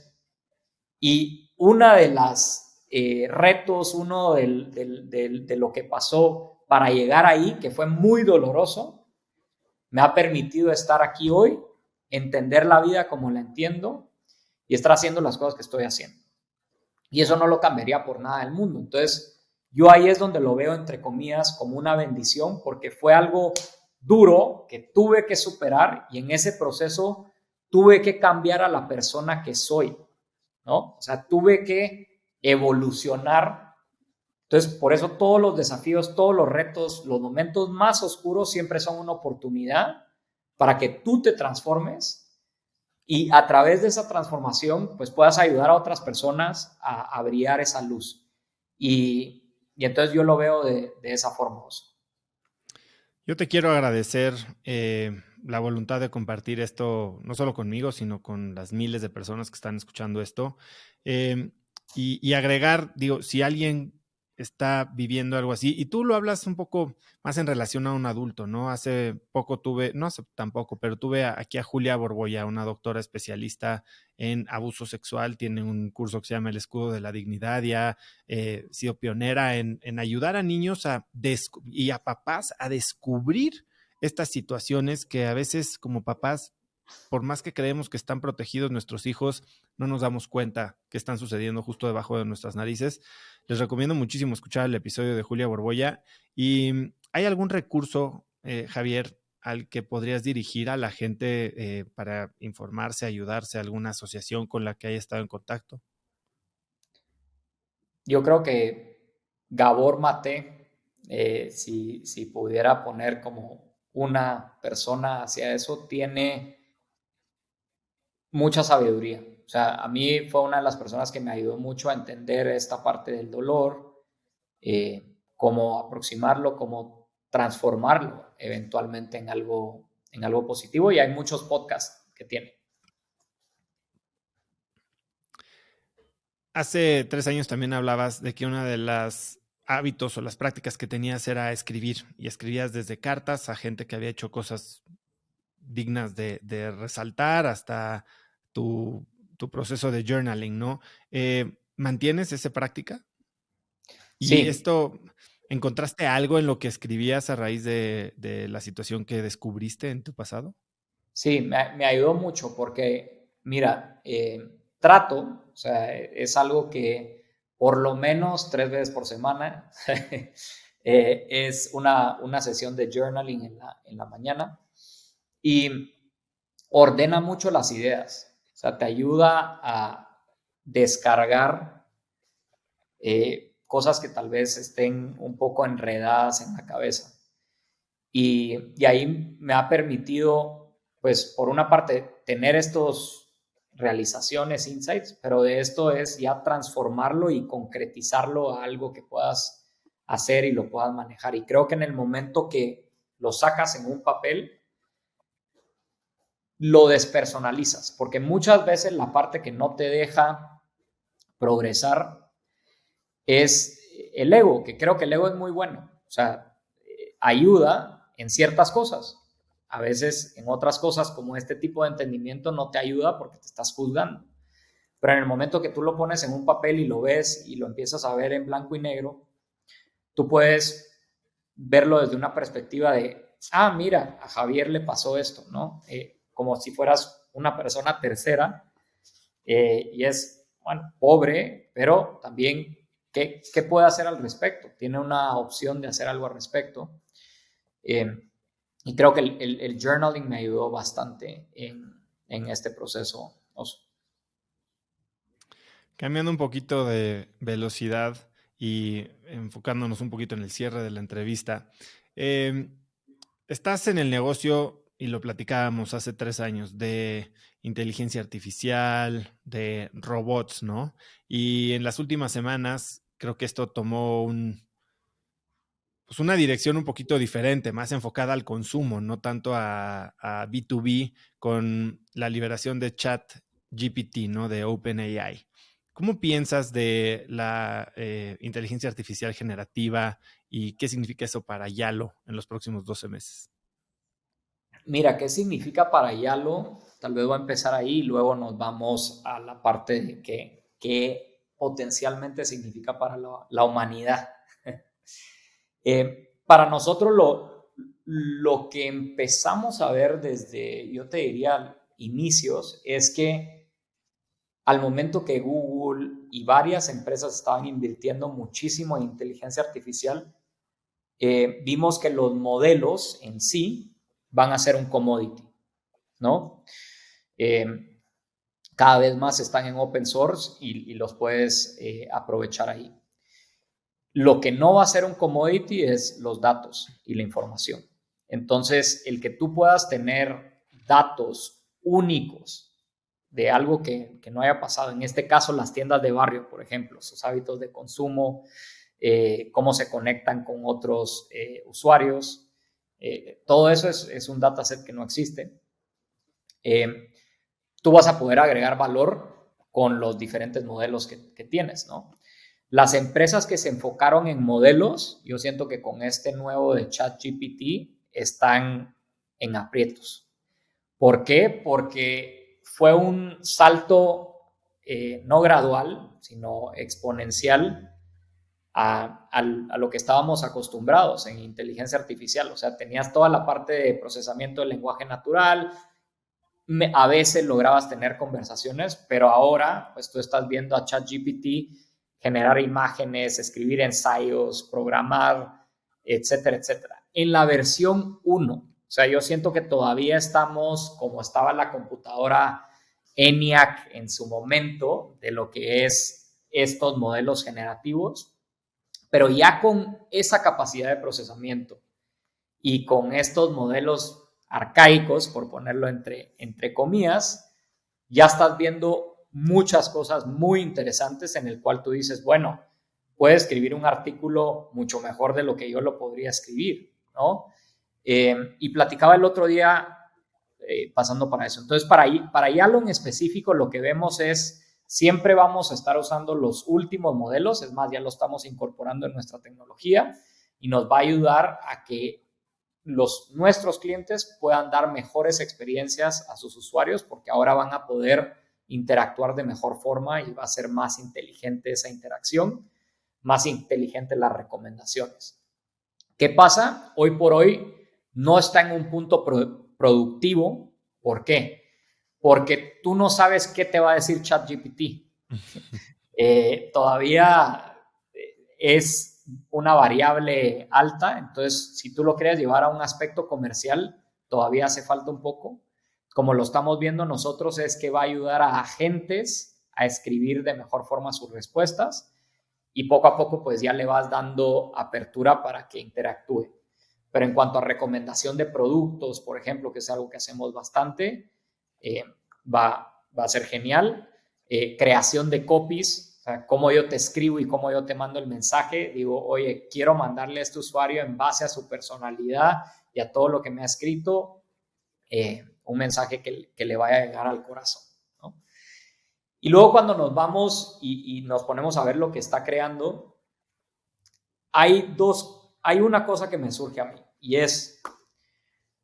Y una de las retos, uno de lo que pasó para llegar ahí, que fue muy doloroso, me ha permitido estar aquí hoy, entender la vida como la entiendo y estar haciendo las cosas que estoy haciendo. Y eso no lo cambiaría por nada del mundo. Entonces, yo ahí es donde lo veo, entre comillas, como una bendición, porque fue algo duro que tuve que superar y en ese proceso tuve que cambiar a la persona que soy, ¿no? O sea, tuve que evolucionar. Entonces, por eso todos los desafíos, todos los retos, los momentos más oscuros siempre son una oportunidad para que tú te transformes y a través de esa transformación, pues puedas ayudar a otras personas a brillar esa luz. Y entonces yo lo veo de esa forma. Yo te quiero agradecer la voluntad de compartir esto, no solo conmigo, sino con las miles de personas que están escuchando esto. Eh, y agregar, digo, si alguien está viviendo algo así, y tú lo hablas un poco más en relación a un adulto, ¿no? Hace poco tuve, no hace tampoco, pero tuve aquí a Julia Borboya, una doctora especialista en abuso sexual, tiene un curso que se llama El Escudo de la Dignidad y ha sido pionera en ayudar a niños y a papás a descubrir estas situaciones que a veces como papás, por más que creemos que están protegidos nuestros hijos, no nos damos cuenta que están sucediendo justo debajo de nuestras narices. Les recomiendo muchísimo escuchar el episodio de Julia Borboya. ¿Y hay algún recurso, Javier, al que podrías dirigir a la gente para informarse, ayudarse, alguna asociación con la que haya estado en contacto? Yo creo que Gabor Maté, si pudiera poner como una persona hacia eso, tiene mucha sabiduría. O sea, a mí fue una de las personas que me ayudó mucho a entender esta parte del dolor, cómo aproximarlo, cómo transformarlo eventualmente en algo positivo. Y hay muchos podcasts que tiene. Hace 3 años también hablabas de que una de las hábitos o las prácticas que tenías era escribir y escribías desde cartas a gente que había hecho cosas dignas de resaltar hasta tu proceso de journaling, ¿no? ¿Mantienes esa práctica? Y Sí, esto, ¿encontraste algo en lo que escribías a raíz de la situación que descubriste en tu pasado? sí, me ayudó mucho porque, mira, trato, o sea, es algo que por lo menos 3 veces por semana es una sesión de journaling en la mañana y ordena mucho las ideas, o sea, te ayuda a descargar cosas que tal vez estén un poco enredadas en la cabeza. Y ahí me ha permitido, pues, por una parte, tener estos realizaciones, insights, pero de esto es ya transformarlo y concretizarlo a algo que puedas hacer y lo puedas manejar. Y creo que en el momento que lo sacas en un papel, lo despersonalizas, porque muchas veces la parte que no te deja progresar es el ego, que creo que el ego es muy bueno, o sea, ayuda en ciertas cosas. A veces en otras cosas como este tipo de entendimiento no te ayuda porque te estás juzgando. Pero en el momento que tú lo pones en un papel y lo ves y lo empiezas a ver en blanco y negro, tú puedes verlo desde una perspectiva de, mira, a Javier le pasó esto, ¿no? Como si fueras una persona tercera y es, bueno, pobre, pero también, ¿qué puede hacer al respecto? Tiene una opción de hacer algo al respecto. Y creo que el journaling me ayudó bastante en este proceso. Cambiando un poquito de velocidad y enfocándonos un poquito en el cierre de la entrevista, estás en el negocio, y lo platicábamos hace 3 años, de inteligencia artificial, de robots, ¿no? Y en las últimas semanas creo que esto tomó pues una dirección un poquito diferente, más enfocada al consumo, no tanto a B2B, con la liberación de ChatGPT, ¿no? De OpenAI. ¿Cómo piensas de la inteligencia artificial generativa y qué significa eso para Yalo en los próximos 12 meses? Mira, ¿qué significa para Yalo? Tal vez voy a empezar ahí y luego nos vamos a la parte de qué potencialmente significa para la humanidad. Para nosotros lo que empezamos a ver desde, yo te diría, inicios, es que al momento que Google y varias empresas estaban invirtiendo muchísimo en inteligencia artificial, vimos que los modelos en sí van a ser un commodity, ¿no? Cada vez más están en open source y los puedes aprovechar ahí. Lo que no va a ser un commodity es los datos y la información. Entonces, el que tú puedas tener datos únicos de algo que no haya pasado, en este caso las tiendas de barrio, por ejemplo, sus hábitos de consumo, cómo se conectan con otros usuarios, todo eso es un dataset que no existe. Tú vas a poder agregar valor con los diferentes modelos que tienes, ¿no? Las empresas que se enfocaron en modelos, yo siento que con este nuevo de ChatGPT están en aprietos. ¿Por qué? Porque fue un salto no gradual, sino exponencial a lo que estábamos acostumbrados en inteligencia artificial. O sea, tenías toda la parte de procesamiento del lenguaje natural, a veces lograbas tener conversaciones, pero ahora pues tú estás viendo a ChatGPT generar imágenes, escribir ensayos, programar, etcétera, etcétera. En la versión 1, o sea, yo siento que todavía estamos como estaba la computadora ENIAC en su momento de lo que es estos modelos generativos, pero ya con esa capacidad de procesamiento y con estos modelos arcaicos, por ponerlo entre comillas, ya estás viendo muchas cosas muy interesantes en el cual tú dices, bueno, puede escribir un artículo mucho mejor de lo que yo lo podría escribir, ¿no? Y platicaba el otro día, pasando para eso. Entonces, para Yalo en específico, lo que vemos es, siempre vamos a estar usando los últimos modelos, es más, ya lo estamos incorporando en nuestra tecnología y nos va a ayudar a que nuestros clientes puedan dar mejores experiencias a sus usuarios porque ahora van a poder interactuar de mejor forma y va a ser más inteligente esa interacción, más inteligente las recomendaciones. ¿Qué pasa? Hoy por hoy no está en un punto productivo. ¿Por qué? Porque tú no sabes qué te va a decir ChatGPT. Todavía es una variable alta, entonces si tú lo quieres llevar a un aspecto comercial, todavía hace falta un poco. Como lo estamos viendo nosotros, es que va a ayudar a agentes a escribir de mejor forma sus respuestas y poco a poco pues ya le vas dando apertura para que interactúe. Pero en cuanto a recomendación de productos, por ejemplo, que es algo que hacemos bastante, va a ser genial. Creación de copies, o sea, cómo yo te escribo y cómo yo te mando el mensaje. Digo, oye, quiero mandarle a este usuario en base a su personalidad y a todo lo que me ha escrito, un mensaje que le vaya a llegar al corazón, ¿no? Y luego cuando nos vamos y nos ponemos a ver lo que está creando, hay una cosa que me surge a mí y es,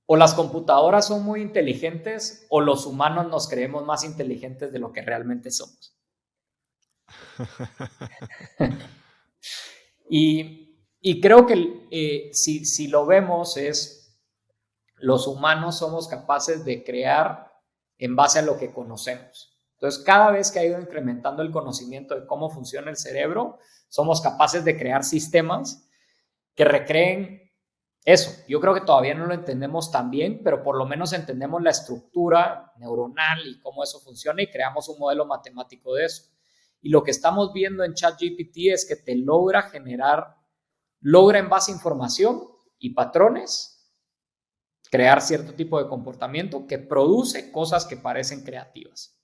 o las computadoras son muy inteligentes o los humanos nos creemos más inteligentes de lo que realmente somos. Y Y creo que si lo vemos los humanos somos capaces de crear en base a lo que conocemos. Entonces, cada vez que ha ido incrementando el conocimiento de cómo funciona el cerebro, somos capaces de crear sistemas que recreen eso. Yo creo que todavía no lo entendemos tan bien, pero por lo menos entendemos la estructura neuronal y cómo eso funciona y creamos un modelo matemático de eso. Y lo que estamos viendo en ChatGPT es que te logra en base a información y patrones, crear cierto tipo de comportamiento que produce cosas que parecen creativas.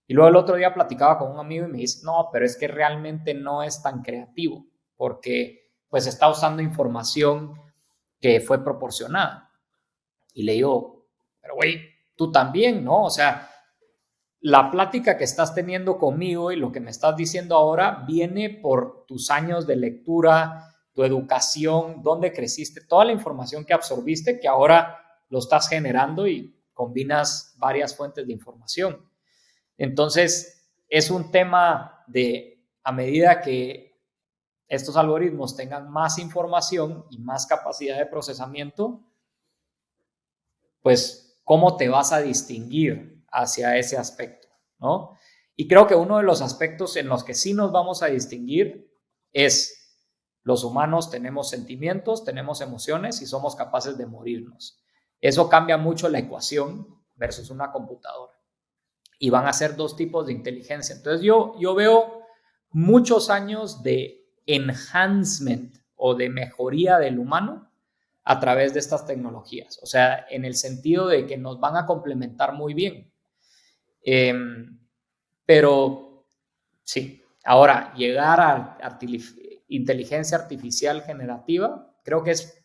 Y luego el otro día platicaba con un amigo y me dice, no, pero es que realmente no es tan creativo porque pues está usando información que fue proporcionada. Y le digo, pero güey, tú también, ¿no? O sea, la plática que estás teniendo conmigo y lo que me estás diciendo ahora viene por tus años de lectura, tu educación, dónde creciste, toda la información que absorbiste que ahora lo estás generando y combinas varias fuentes de información. Entonces, es un tema de, a medida que estos algoritmos tengan más información y más capacidad de procesamiento, pues, ¿cómo te vas a distinguir hacia ese aspecto, ¿no? Y creo que uno de los aspectos en los que sí nos vamos a distinguir es los humanos tenemos sentimientos, tenemos emociones y somos capaces de morirnos. Eso cambia mucho la ecuación versus una computadora. Y van a ser dos tipos de inteligencia. Entonces yo veo muchos años de enhancement o de mejoría del humano a través de estas tecnologías. O sea, en el sentido de que nos van a complementar muy bien. Pero sí, ahora llegar a inteligencia artificial generativa, creo que es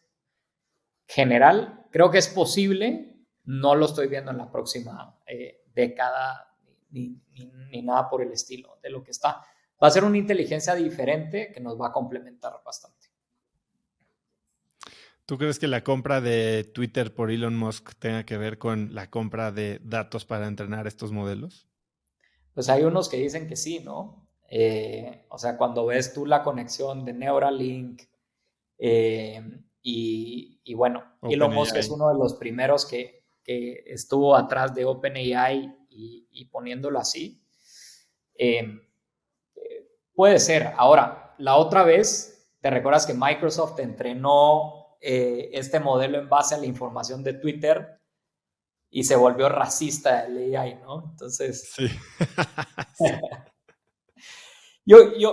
general, creo que es posible, no lo estoy viendo en la próxima década ni nada por el estilo de lo que está. Va a ser una inteligencia diferente que nos va a complementar bastante. ¿Tú crees que la compra de Twitter por Elon Musk tenga que ver con la compra de datos para entrenar estos modelos? Pues hay unos que dicen que sí, ¿no? O sea, cuando ves tú la conexión de Neuralink y bueno, Elon Musk es uno de los primeros que estuvo atrás de OpenAI y poniéndolo así. Puede ser. Ahora, la otra vez, ¿te recuerdas que Microsoft entrenó este modelo en base a la información de Twitter y se volvió racista el AI, ¿no? Entonces, sí. Sí.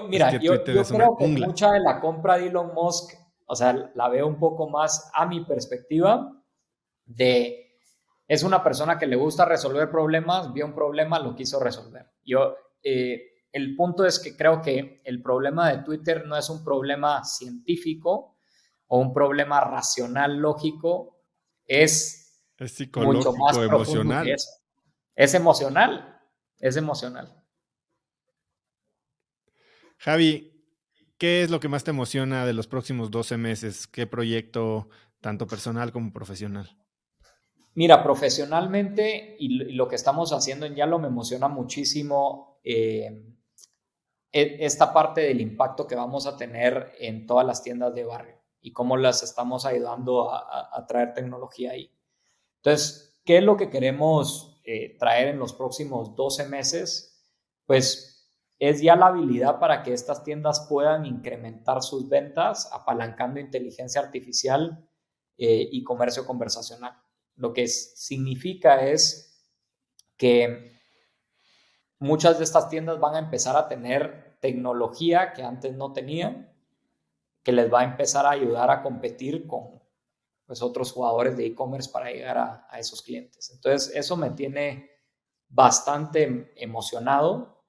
Mira, es que Twitter yo es una creo que jungla. mucha de la compra de Elon Musk, o sea, la veo un poco más a mi perspectiva de, es una persona que le gusta resolver problemas, vio un problema, lo quiso resolver. El punto es que creo que el problema de Twitter no es un problema científico o un problema racional, lógico, es Es mucho más psicológico, profundo que emocional. eso. Es emocional, es emocional. Javi, ¿qué es lo que más te emociona de los próximos 12 meses? ¿Qué proyecto, tanto personal como profesional? Mira, profesionalmente y lo que estamos haciendo en Yalo me emociona muchísimo esta parte del impacto que vamos a tener en todas las tiendas de barrio y cómo las estamos ayudando a traer tecnología ahí. Entonces, ¿qué es lo que queremos traer en los próximos 12 meses? Pues es ya la habilidad para que estas tiendas puedan incrementar sus ventas apalancando inteligencia artificial y comercio conversacional. Lo que significa es que muchas de estas tiendas van a empezar a tener tecnología que antes no tenían, que les va a empezar a ayudar a competir con pues, otros jugadores de e-commerce para llegar a esos clientes. Entonces, eso me tiene bastante emocionado.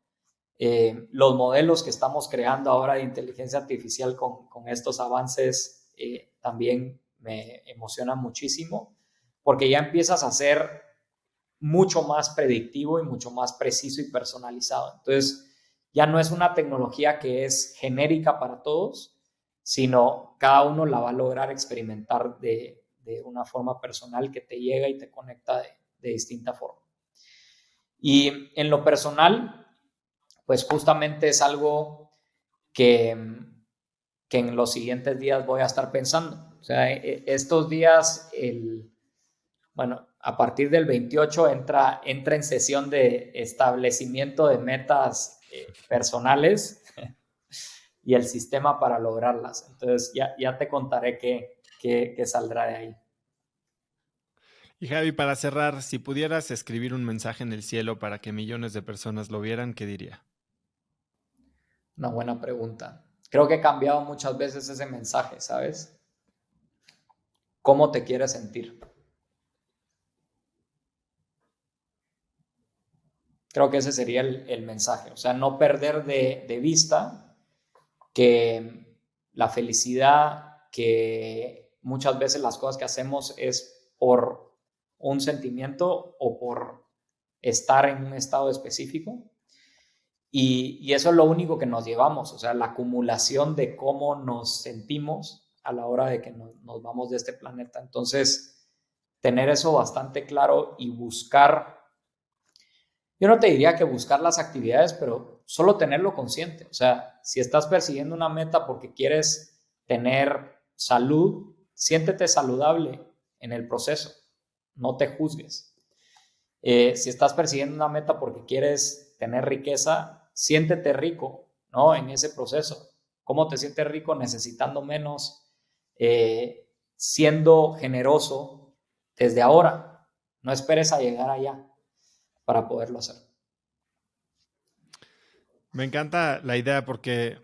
Los modelos que estamos creando ahora de inteligencia artificial con estos avances también me emocionan muchísimo, porque ya empiezas a ser mucho más predictivo y mucho más preciso y personalizado. Entonces, ya no es una tecnología que es genérica para todos, sino cada uno la va a lograr experimentar de una forma personal que te llega y te conecta de distinta forma. Y en lo personal, pues justamente es algo que que en los siguientes días voy a estar pensando. O sea, estos días, bueno, a partir del 28 entra en sesión de establecimiento de metas personales y el sistema para lograrlas. Entonces ya te contaré qué saldrá de ahí. Y Javi, para cerrar, si pudieras escribir un mensaje en el cielo para que millones de personas lo vieran, ¿qué diría? Una buena pregunta. Creo que he cambiado muchas veces ese mensaje, ¿sabes? ¿Cómo te quieres sentir? Creo que ese sería el mensaje. O sea, no perder de vista que la felicidad, que muchas veces las cosas que hacemos es por un sentimiento o por estar en un estado específico. Y eso es lo único que nos llevamos, o sea, la acumulación de cómo nos sentimos a la hora de que nos vamos de este planeta. Entonces, tener eso bastante claro y buscar, yo no te diría que buscar las actividades, pero solo tenerlo consciente. O sea, si estás persiguiendo una meta porque quieres tener salud, siéntete saludable en el proceso, no te juzgues. Si estás persiguiendo una meta porque quieres tener riqueza, siéntete rico, ¿no? En ese proceso. ¿Cómo te sientes rico? Necesitando menos, siendo generoso desde ahora. No esperes a llegar allá para poderlo hacer. Me encanta la idea porque,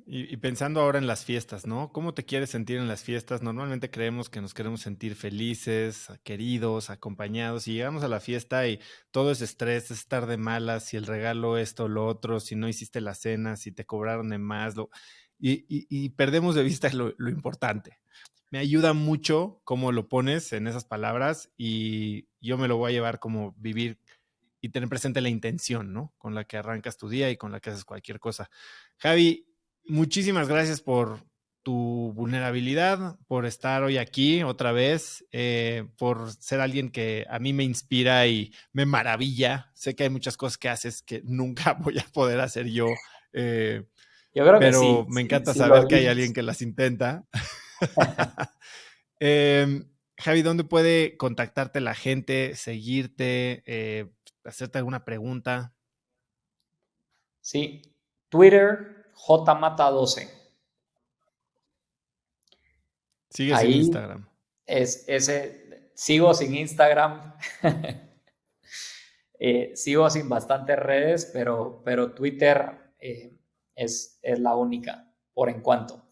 y pensando ahora en las fiestas, ¿no? ¿Cómo te quieres sentir en las fiestas? Normalmente creemos que nos queremos sentir felices, queridos, acompañados, y llegamos a la fiesta y todo es estrés, es estar de malas, si el regalo esto, lo otro, si no hiciste la cena, si te cobraron de más, y perdemos de vista lo importante. Me ayuda mucho cómo lo pones en esas palabras y yo me lo voy a llevar como vivir y tener presente la intención, ¿no? Con la que arrancas tu día y con la que haces cualquier cosa. Javi, muchísimas gracias por tu vulnerabilidad, por estar hoy aquí otra vez, por ser alguien que a mí me inspira y me maravilla. Sé que hay muchas cosas que haces que nunca voy a poder hacer yo, Yo creo que pero sí, me encanta sí lo saber que hay alguien eliges. que las intenta. Javi, ¿dónde puede contactarte la gente, seguirte, hacerte alguna pregunta? Sí, Twitter, jmata12. Sigues en Ahí Instagram. sigo sin Instagram. Sigo sin bastantes redes, pero Twitter es la única por en cuanto.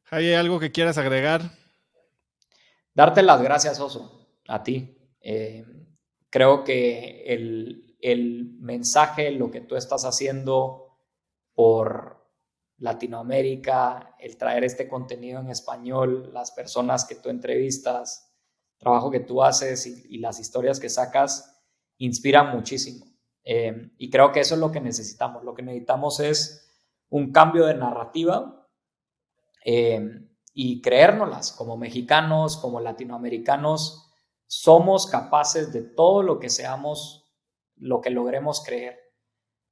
Javi, ¿hay algo que quieras agregar? Darte las gracias, Oso, a ti. Creo que el mensaje, lo que tú estás haciendo por Latinoamérica, el traer este contenido en español, las personas que tú entrevistas, el trabajo que tú haces y las historias que sacas, inspiran muchísimo. Y creo que eso es lo que necesitamos. Lo que necesitamos es un cambio de narrativa y creérnoslas como mexicanos, como latinoamericanos, somos capaces de todo lo que seamos, lo que logremos creer.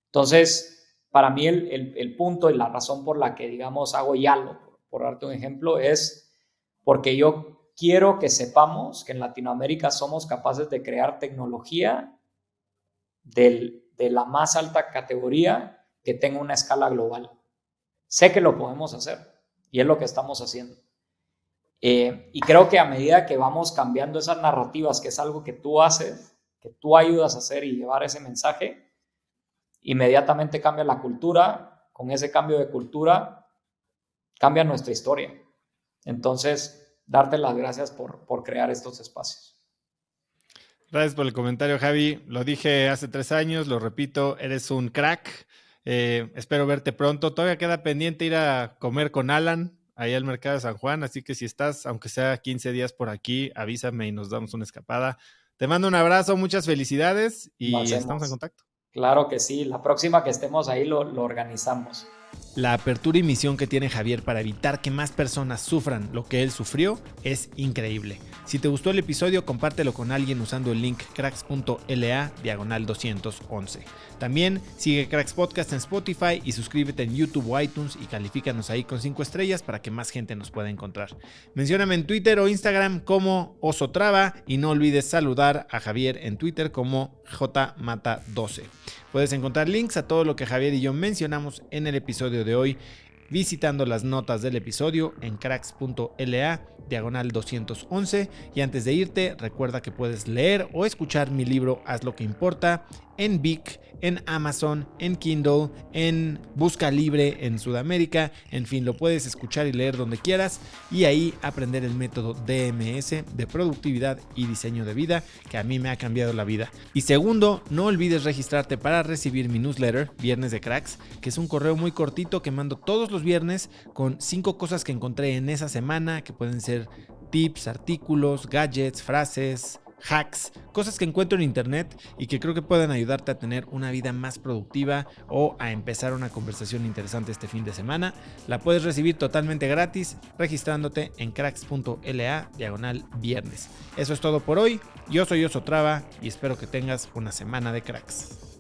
Entonces, para mí el punto y la razón por la que, digamos, hago YALO, por darte un ejemplo, es porque yo quiero que sepamos que en Latinoamérica somos capaces de crear tecnología de la más alta categoría que tenga una escala global. Sé que lo podemos hacer y es lo que estamos haciendo. Y creo que a medida que vamos cambiando esas narrativas, que es algo que tú haces, que tú ayudas a hacer y llevar ese mensaje, inmediatamente cambia la cultura. Con ese cambio de cultura, cambia nuestra historia. Entonces, darte las gracias por crear estos espacios. Gracias por el comentario, Javi. Lo dije hace 3 años, lo repito, eres un crack. Espero verte pronto. Todavía queda pendiente ir a comer con Alan ahí al Mercado de San Juan, así que si estás, aunque sea 15 días por aquí, avísame y nos damos una escapada. Te mando un abrazo, muchas felicidades Lo y estamos en hacemos. contacto. Claro que sí. La próxima que estemos ahí lo organizamos. La apertura y misión que tiene Javier para evitar que más personas sufran lo que él sufrió es increíble. Si te gustó el episodio, compártelo con alguien usando el link cracks.la/211. También sigue Cracks Podcast en Spotify y suscríbete en YouTube o iTunes y califícanos ahí con 5 estrellas para que más gente nos pueda encontrar. Mencióname en Twitter o Instagram como Osotrava y no olvides saludar a Javier en Twitter como jmata12. Puedes encontrar links a todo lo que Javier y yo mencionamos en el episodio de hoy visitando las notas del episodio en cracks.la/211. Y antes de irte, recuerda que puedes leer o escuchar mi libro Haz lo que importa en Vic, en Amazon, en Kindle, en Busca Libre en Sudamérica. En fin, lo puedes escuchar y leer donde quieras y ahí aprender el método DMS de productividad y diseño de vida que a mí me ha cambiado la vida. Y segundo, no olvides registrarte para recibir mi newsletter Viernes de Cracks, que es un correo muy cortito que mando todos los viernes con 5 cosas que encontré en esa semana, que pueden ser tips, artículos, gadgets, frases, hacks, cosas que encuentro en internet y que creo que pueden ayudarte a tener una vida más productiva o a empezar una conversación interesante este fin de semana. La puedes recibir totalmente gratis registrándote en cracks.la/viernes. Eso es todo por hoy. Yo soy Osotrava y espero que tengas una semana de cracks.